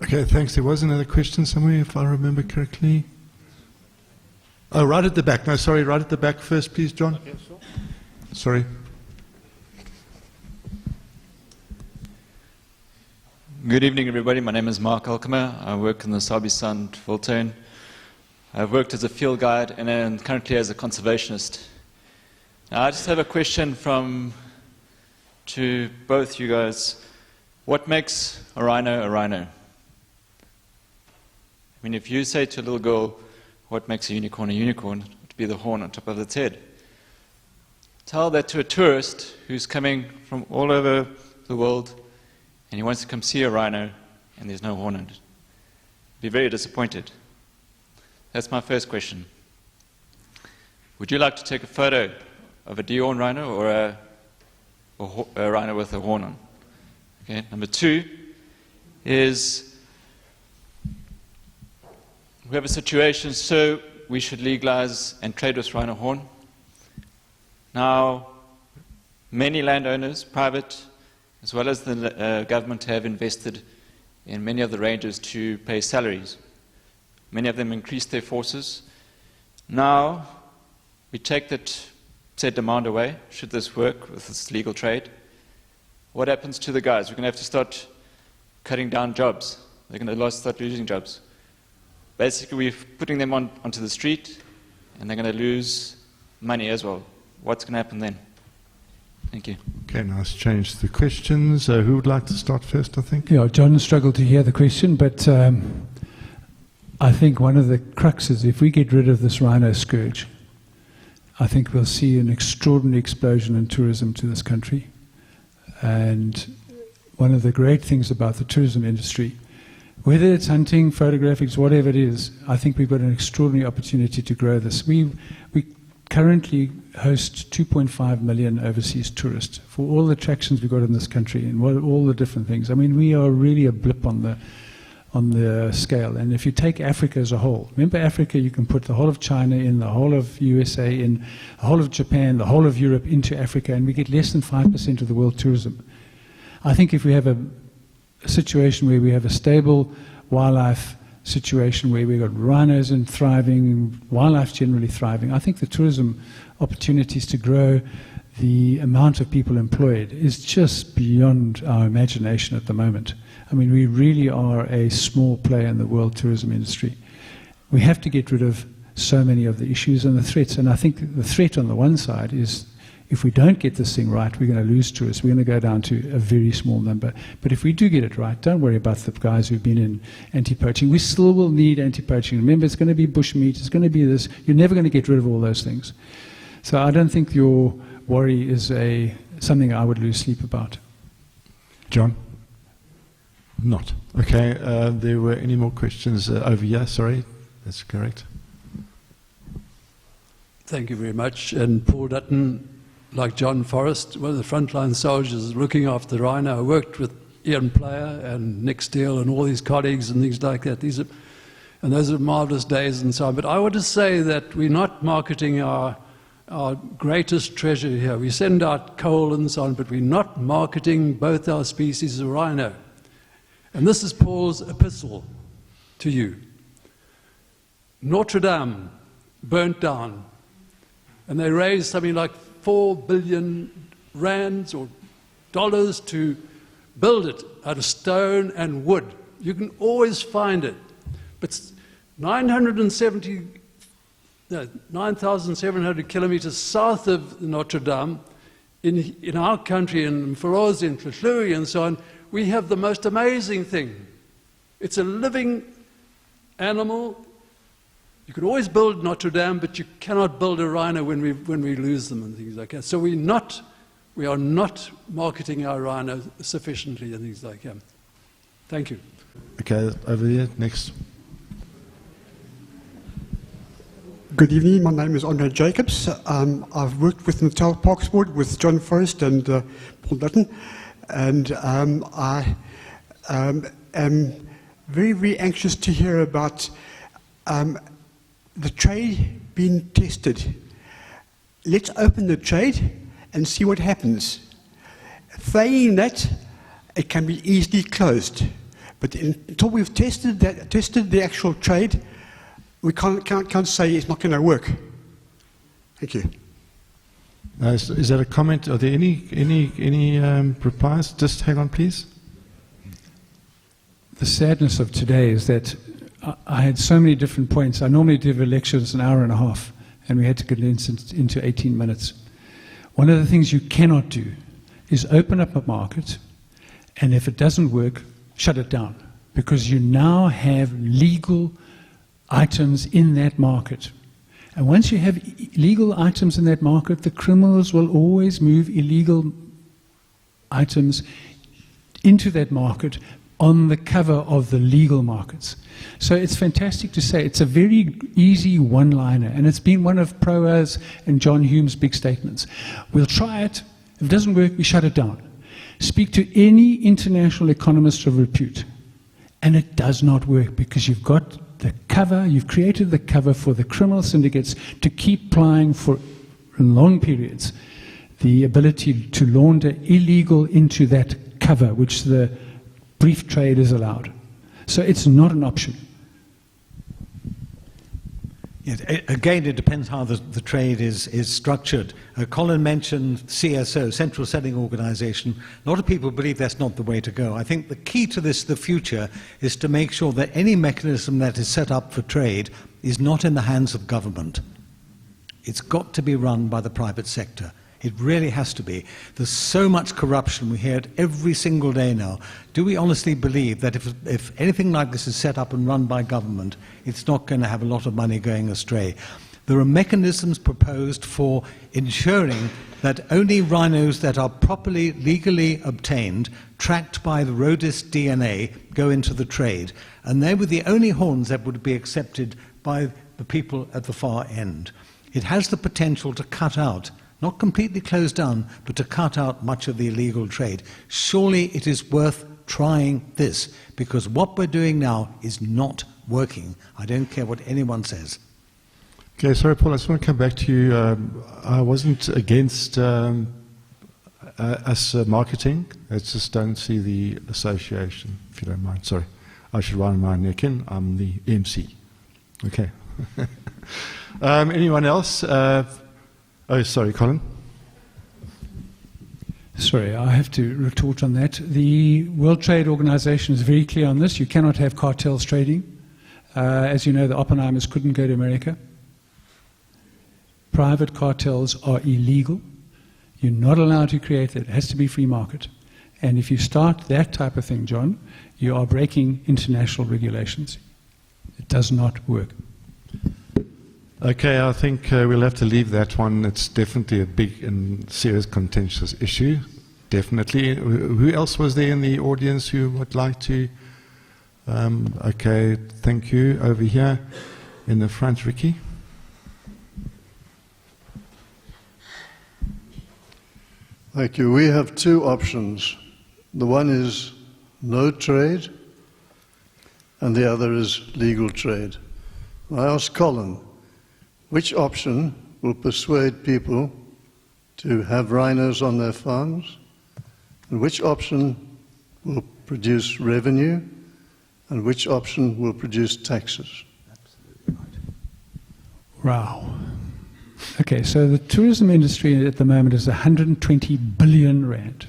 Okay, thanks. There was another question somewhere, if I remember correctly. Oh, right at the back. No, sorry, right at the back first, please, John. Okay, sure. Sorry. Good evening, everybody. My name is Mark Alkemer. I work in the Sabi-Sand Voltone. I've worked as a field guide and currently as a conservationist. Now, I just have a question to both you guys. What makes a rhino a rhino? I mean, if you say to a little girl, what makes a unicorn, it would be the horn on top of its head. Tell that to a tourist who's coming from all over the world and he wants to come see a rhino and there's no horn on it. Be very disappointed. That's my first question. Would you like to take a photo of a dehorned rhino or a rhino with a horn on? Okay. Number two is we have a situation, so we should legalize and trade with rhino horn. Now, many landowners, private as well as the government, have invested in many of the rangers to pay salaries. Many of them increased their forces. Now, we take that said demand away, should this work with this legal trade. What happens to the guys? We're going to have to start cutting down jobs. They're going to start losing jobs. Basically, we're putting them onto the street, and they're going to lose money as well. What's going to happen then? Thank you. Okay, now let's change the questions. Who would like to start first, I think? Yeah, John struggled to hear the question, but I think one of the cruxes, if we get rid of this rhino scourge, I think we'll see an extraordinary explosion in tourism to this country. And one of the great things about the tourism industry, whether it's hunting, photographics, whatever it is, I think we've got an extraordinary opportunity to grow this. We currently host 2.5 million overseas tourists for all the attractions we've got in this country and all the different things. I mean, we are really a blip on the scale. And if you take Africa as a whole, remember Africa, you can put the whole of China in, the whole of USA in, the whole of Japan, the whole of Europe into Africa, and we get less than 5% of the world tourism. I think if we have a situation where we have a stable wildlife situation where we've got rhinos and thriving, wildlife generally thriving, I think the tourism opportunities to grow the amount of people employed is just beyond our imagination at the moment. I mean, we really are a small player in the world tourism industry. We have to get rid of so many of the issues and the threats, and I think the threat on the one side is if we don't get this thing right, we're going to lose tourists. We're going to go down to a very small number. But if we do get it right, don't worry about the guys who've been in anti-poaching. We still will need anti-poaching. Remember, it's going to be bushmeat. It's going to be this. You're never going to get rid of all those things. So I don't think your worry is something I would lose sleep about. John? Not. Okay, there were any more questions over here? Sorry, that's correct. Thank you very much. And Paul Dutton, like John Forrest, one of the frontline soldiers looking after the rhino. I worked with Ian Player and Nick Steele and all these colleagues and things like that. And those are marvelous days and so on. But I want to say that we're not marketing our greatest treasure here. We send out coal and so on, but we're not marketing both our species of rhino. And this is Paul's epistle to you. Notre Dame burnt down, and they raised something like 4 billion rands or dollars to build it out of stone and wood. You can always find it. But 9,700 kilometers south of Notre Dame, in our country, in Feroz, in Tlhoi, and so on, we have the most amazing thing. It's a living animal. You could always build Notre Dame, but you cannot build a rhino when we lose them and things like that. So we are not marketing our rhino sufficiently and things like that. Thank you. Okay, over here, next. Good evening, my name is Andre Jacobs. I've worked with Natal Parks Board with John Forrest and Paul Dutton, and I am very, very anxious to hear about the trade being tested. Let's open the trade and see what happens. Failing that, it can be easily closed. But until we've tested the actual trade, we can't say it's not going to work. Thank you. Is that a comment? Are there any replies? Just hang on, please. The sadness of today is that I had so many different points. I normally do a lecture that's an hour and a half, and we had to condense it into 18 minutes. One of the things you cannot do is open up a market, and if it doesn't work, shut it down, because you now have legal items in that market. And once you have legal items in that market, the criminals will always move illegal items into that market on the cover of the legal markets. So it's fantastic to say. It's a very easy one-liner, and it's been one of Proa's and John Hume's big statements. We'll try it. If it doesn't work, we shut it down. Speak to any international economist of repute, and it does not work, because you've got the cover, you've created the cover for the criminal syndicates to keep plying for long periods the ability to launder illegal into that cover, which the brief trade is allowed. So it's not an option. Again, it depends how the trade is structured. Colin mentioned CSO, Central Selling Organization. A lot of people believe that's not the way to go. I think the key to this, the future, is to make sure that any mechanism that is set up for trade is not in the hands of government. It's got to be run by the private sector. It really has to be. There's so much corruption. We hear it every single day now. Do we honestly believe that if anything like this is set up and run by government, it's not going to have a lot of money going astray? There are mechanisms proposed for ensuring that only rhinos that are properly, legally obtained, tracked by the Rhodus DNA, go into the trade. And they were the only horns that would be accepted by the people at the far end. It has the potential to cut out, not completely close down, but to cut out much of the illegal trade. Surely it is worth trying this, because what we're doing now is not working. I don't care what anyone says. Okay, sorry, Paul, I just want to come back to you. I wasn't against us marketing. I just don't see the association, if you don't mind. Sorry, I should run my neck in. I'm the MC. Okay. Anyone else? Oh, sorry, Colin. Sorry, I have to retort on that. The World Trade Organization is very clear on this. You cannot have cartels trading. As you know, the Oppenheimers couldn't go to America. Private cartels are illegal. You're not allowed to create it. It has to be free market. And if you start that type of thing, John, you are breaking international regulations. It does not work. Okay, I think we'll have to leave that one. It's definitely a big and serious contentious issue. Definitely. Who else was there in the audience who would like to? Okay, thank you. Over here in the front, Ricky. Thank you. We have two options. The one is no trade, and the other is legal trade. I asked Colin, which option will persuade people to have rhinos on their farms, and which option will produce revenue, and which option will produce taxes? Wow. Okay, so the tourism industry at the moment is 120 billion rand.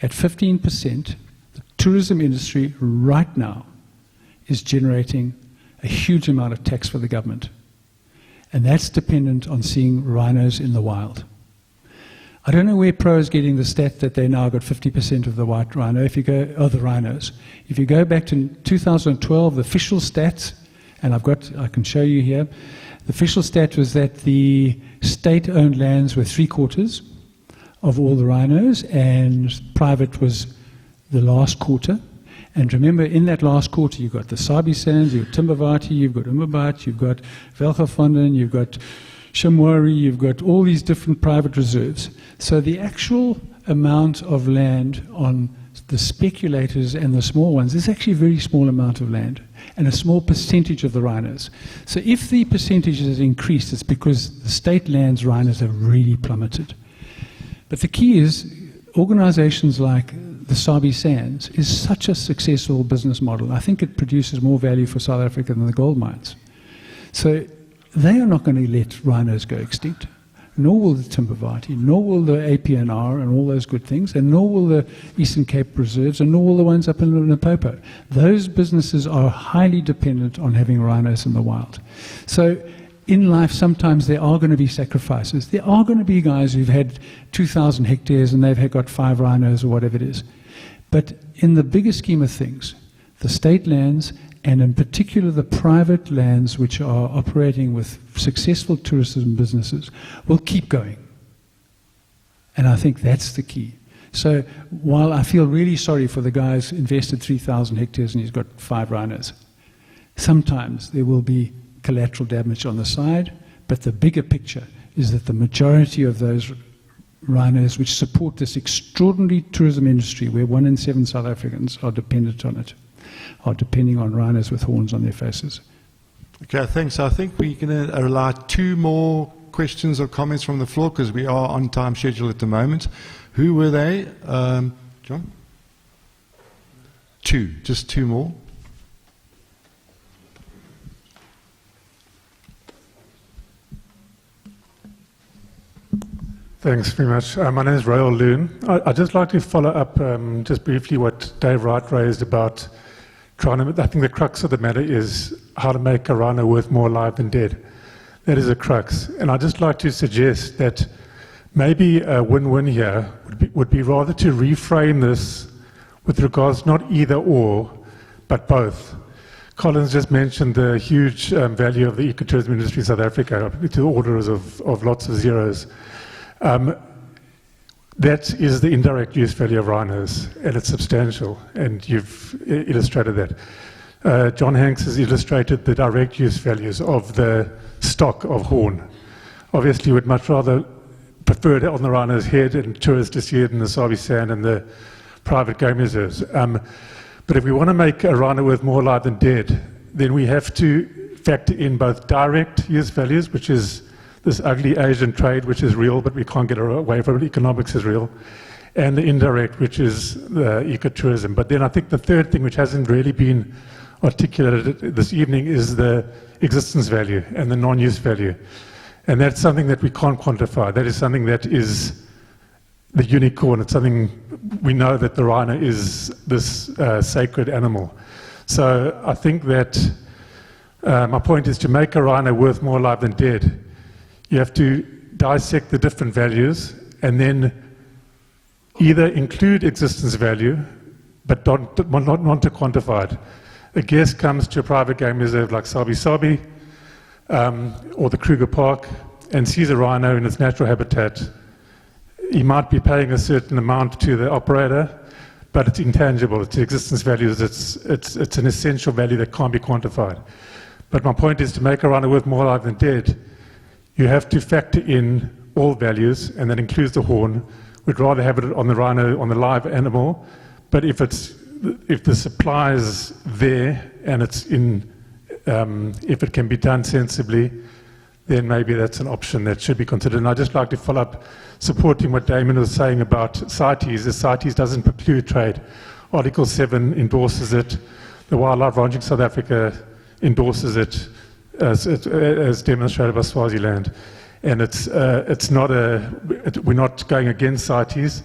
At 15%, the tourism industry right now is generating a huge amount of tax for the government. And that's dependent on seeing rhinos in the wild. I don't know where Pro is getting the stat that they now got 50% of the white rhino, the rhinos. If you go back to 2012, the official stats, and I can show you here, the official stat was that the state-owned lands were 3/4 of all the rhinos, and private was the last quarter. And remember, in that last quarter, you've got the Sabi Sands, you've got Timbavati, you've got Umbabat, you've got Velgevonden, you've got Shamwari, you've got all these different private reserves. So the actual amount of land on the speculators and the small ones, there's actually a very small amount of land and a small percentage of the rhinos. So if the percentage has increased, it's because the state lands rhinos have really plummeted. But the key is organizations like the Sabi Sands is such a successful business model. I think it produces more value for South Africa than the gold mines. So they are not going to let rhinos go extinct, nor will the Timbavati, nor will the APNR and all those good things, and nor will the Eastern Cape reserves, and nor will the ones up in Limpopo. Those businesses are highly dependent on having rhinos in the wild. So in life, sometimes there are going to be sacrifices. There are going to be guys who've had 2,000 hectares and they've got 5 rhinos or whatever it is. But in the bigger scheme of things, the state lands, and in particular the private lands which are operating with successful tourism businesses, will keep going. And I think that's the key. So while I feel really sorry for the guy who's invested 3,000 hectares and he's got 5 rhinos, sometimes there will be collateral damage on the side, but the bigger picture is that the majority of those rhinos which support this extraordinary tourism industry, where 1 in 7 South Africans are dependent on it, are depending on rhinos with horns on their faces. Okay, thanks. I think we're going to allow 2 more questions or comments from the floor because we are on time schedule at the moment. Who were they? John? 2, just 2 more. Thanks very much. My name is Royal Loon. I'd just like to follow up just briefly what Dave Wright raised about trying to, I think the crux of the matter is how to make a rhino worth more alive than dead. That is a crux. And I'd just like to suggest that maybe a win-win here would be rather to reframe this with regards not either or, but both. Colin's just mentioned the huge value of the ecotourism industry in South Africa, to the orders of lots of zeros. That is the indirect use value of rhinos, and it's substantial, and you've illustrated that. John Hanks has illustrated the direct use values of the stock of horn. Obviously, we'd much rather prefer it on the rhino's head and tourists to see it in the Sabi Sand and the private game reserves. But if we want to make a rhino worth more alive than dead, then we have to factor in both direct use values, which is this ugly Asian trade, which is real, but we can't get away from it. Economics is real. And the indirect, which is the ecotourism. But then I think the third thing, which hasn't really been articulated this evening, is the existence value and the non-use value. And that's something that we can't quantify. That is something that is the unicorn. It's something we know that the rhino is this sacred animal. So I think that my point is to make a rhino worth more alive than dead, you have to dissect the different values and then either include existence value, but not to quantify it. A guest comes to a private game reserve like Sabi Sabi or the Kruger Park and sees a rhino in its natural habitat. He might be paying a certain amount to the operator, but it's intangible. It's existence values. It's an essential value that can't be quantified. But my point is to make a rhino worth more alive than dead, you have to factor in all values, and that includes the horn. We'd rather have it on the rhino, on the live animal, but if the supply is there and it's in, if it can be done sensibly, then maybe that's an option that should be considered. And I'd just like to follow up supporting what Damon was saying about CITES. The CITES doesn't preclude trade. Article 7 endorses it. The Wildlife Ranching South Africa endorses it, as demonstrated by Swaziland. And we're not going against CITES.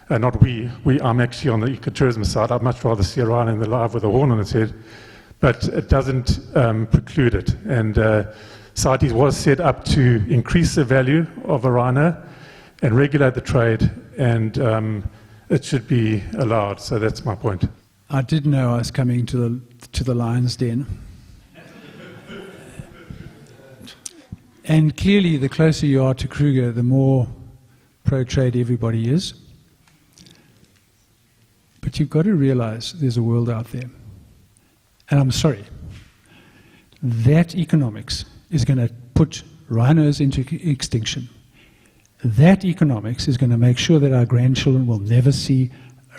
Not we. I'm actually on the ecotourism side. I'd much rather see a rhino in the live with a horn on its head. But it doesn't preclude it. And CITES was set up to increase the value of a rhino and regulate the trade, and it should be allowed. So that's my point. I did know I was coming to the lion's den. And clearly, the closer you are to Kruger, the more pro-trade everybody is. But you've got to realize there's a world out there. And I'm sorry, that economics is going to put rhinos into extinction. That economics is going to make sure that our grandchildren will never see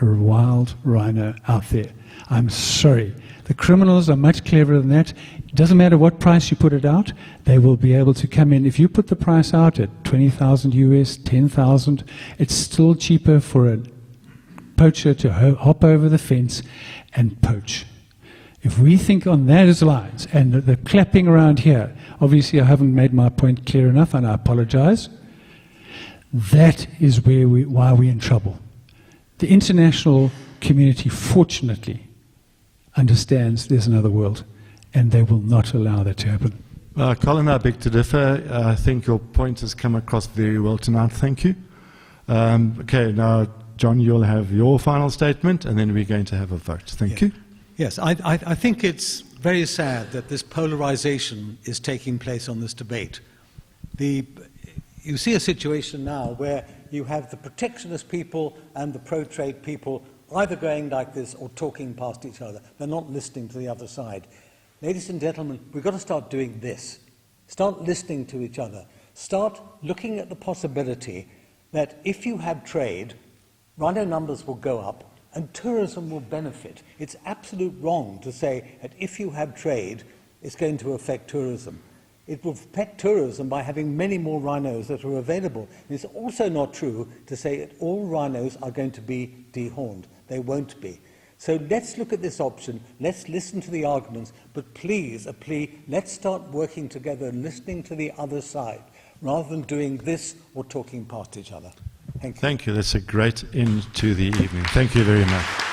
a wild rhino out there. I'm sorry. The criminals are much cleverer than that. It doesn't matter what price you put it out, they will be able to come in. If you put the price out at 20,000 US, 10,000, it's still cheaper for a poacher to hop over the fence and poach. If we think on those lines, and the clapping around here, obviously I haven't made my point clear enough, and I apologize. That is why we're in trouble. The international community, fortunately, understands there's another world, and they will not allow that to happen. Colin, I beg to differ. I think your point has come across very well tonight. Thank you. Okay, now, John, you'll have your final statement, and then we're going to have a vote. Thank you. Yes, I think it's very sad that this polarization is taking place on this debate. You see a situation now where you have the protectionist people and the pro-trade people either going like this or talking past each other. They're not listening to the other side. Ladies and gentlemen, we've got to start doing this. Start listening to each other. Start looking at the possibility that if you have trade, rhino numbers will go up and tourism will benefit. It's absolute wrong to say that if you have trade, it's going to affect tourism. It will affect tourism by having many more rhinos that are available. And it's also not true to say that all rhinos are going to be dehorned. They won't be. So let's look at this option. Let's listen to the arguments. But please, a plea, let's start working together and listening to the other side, rather than doing this or talking past each other. Thank you. Thank you. That's a great end to the evening. Thank you very much.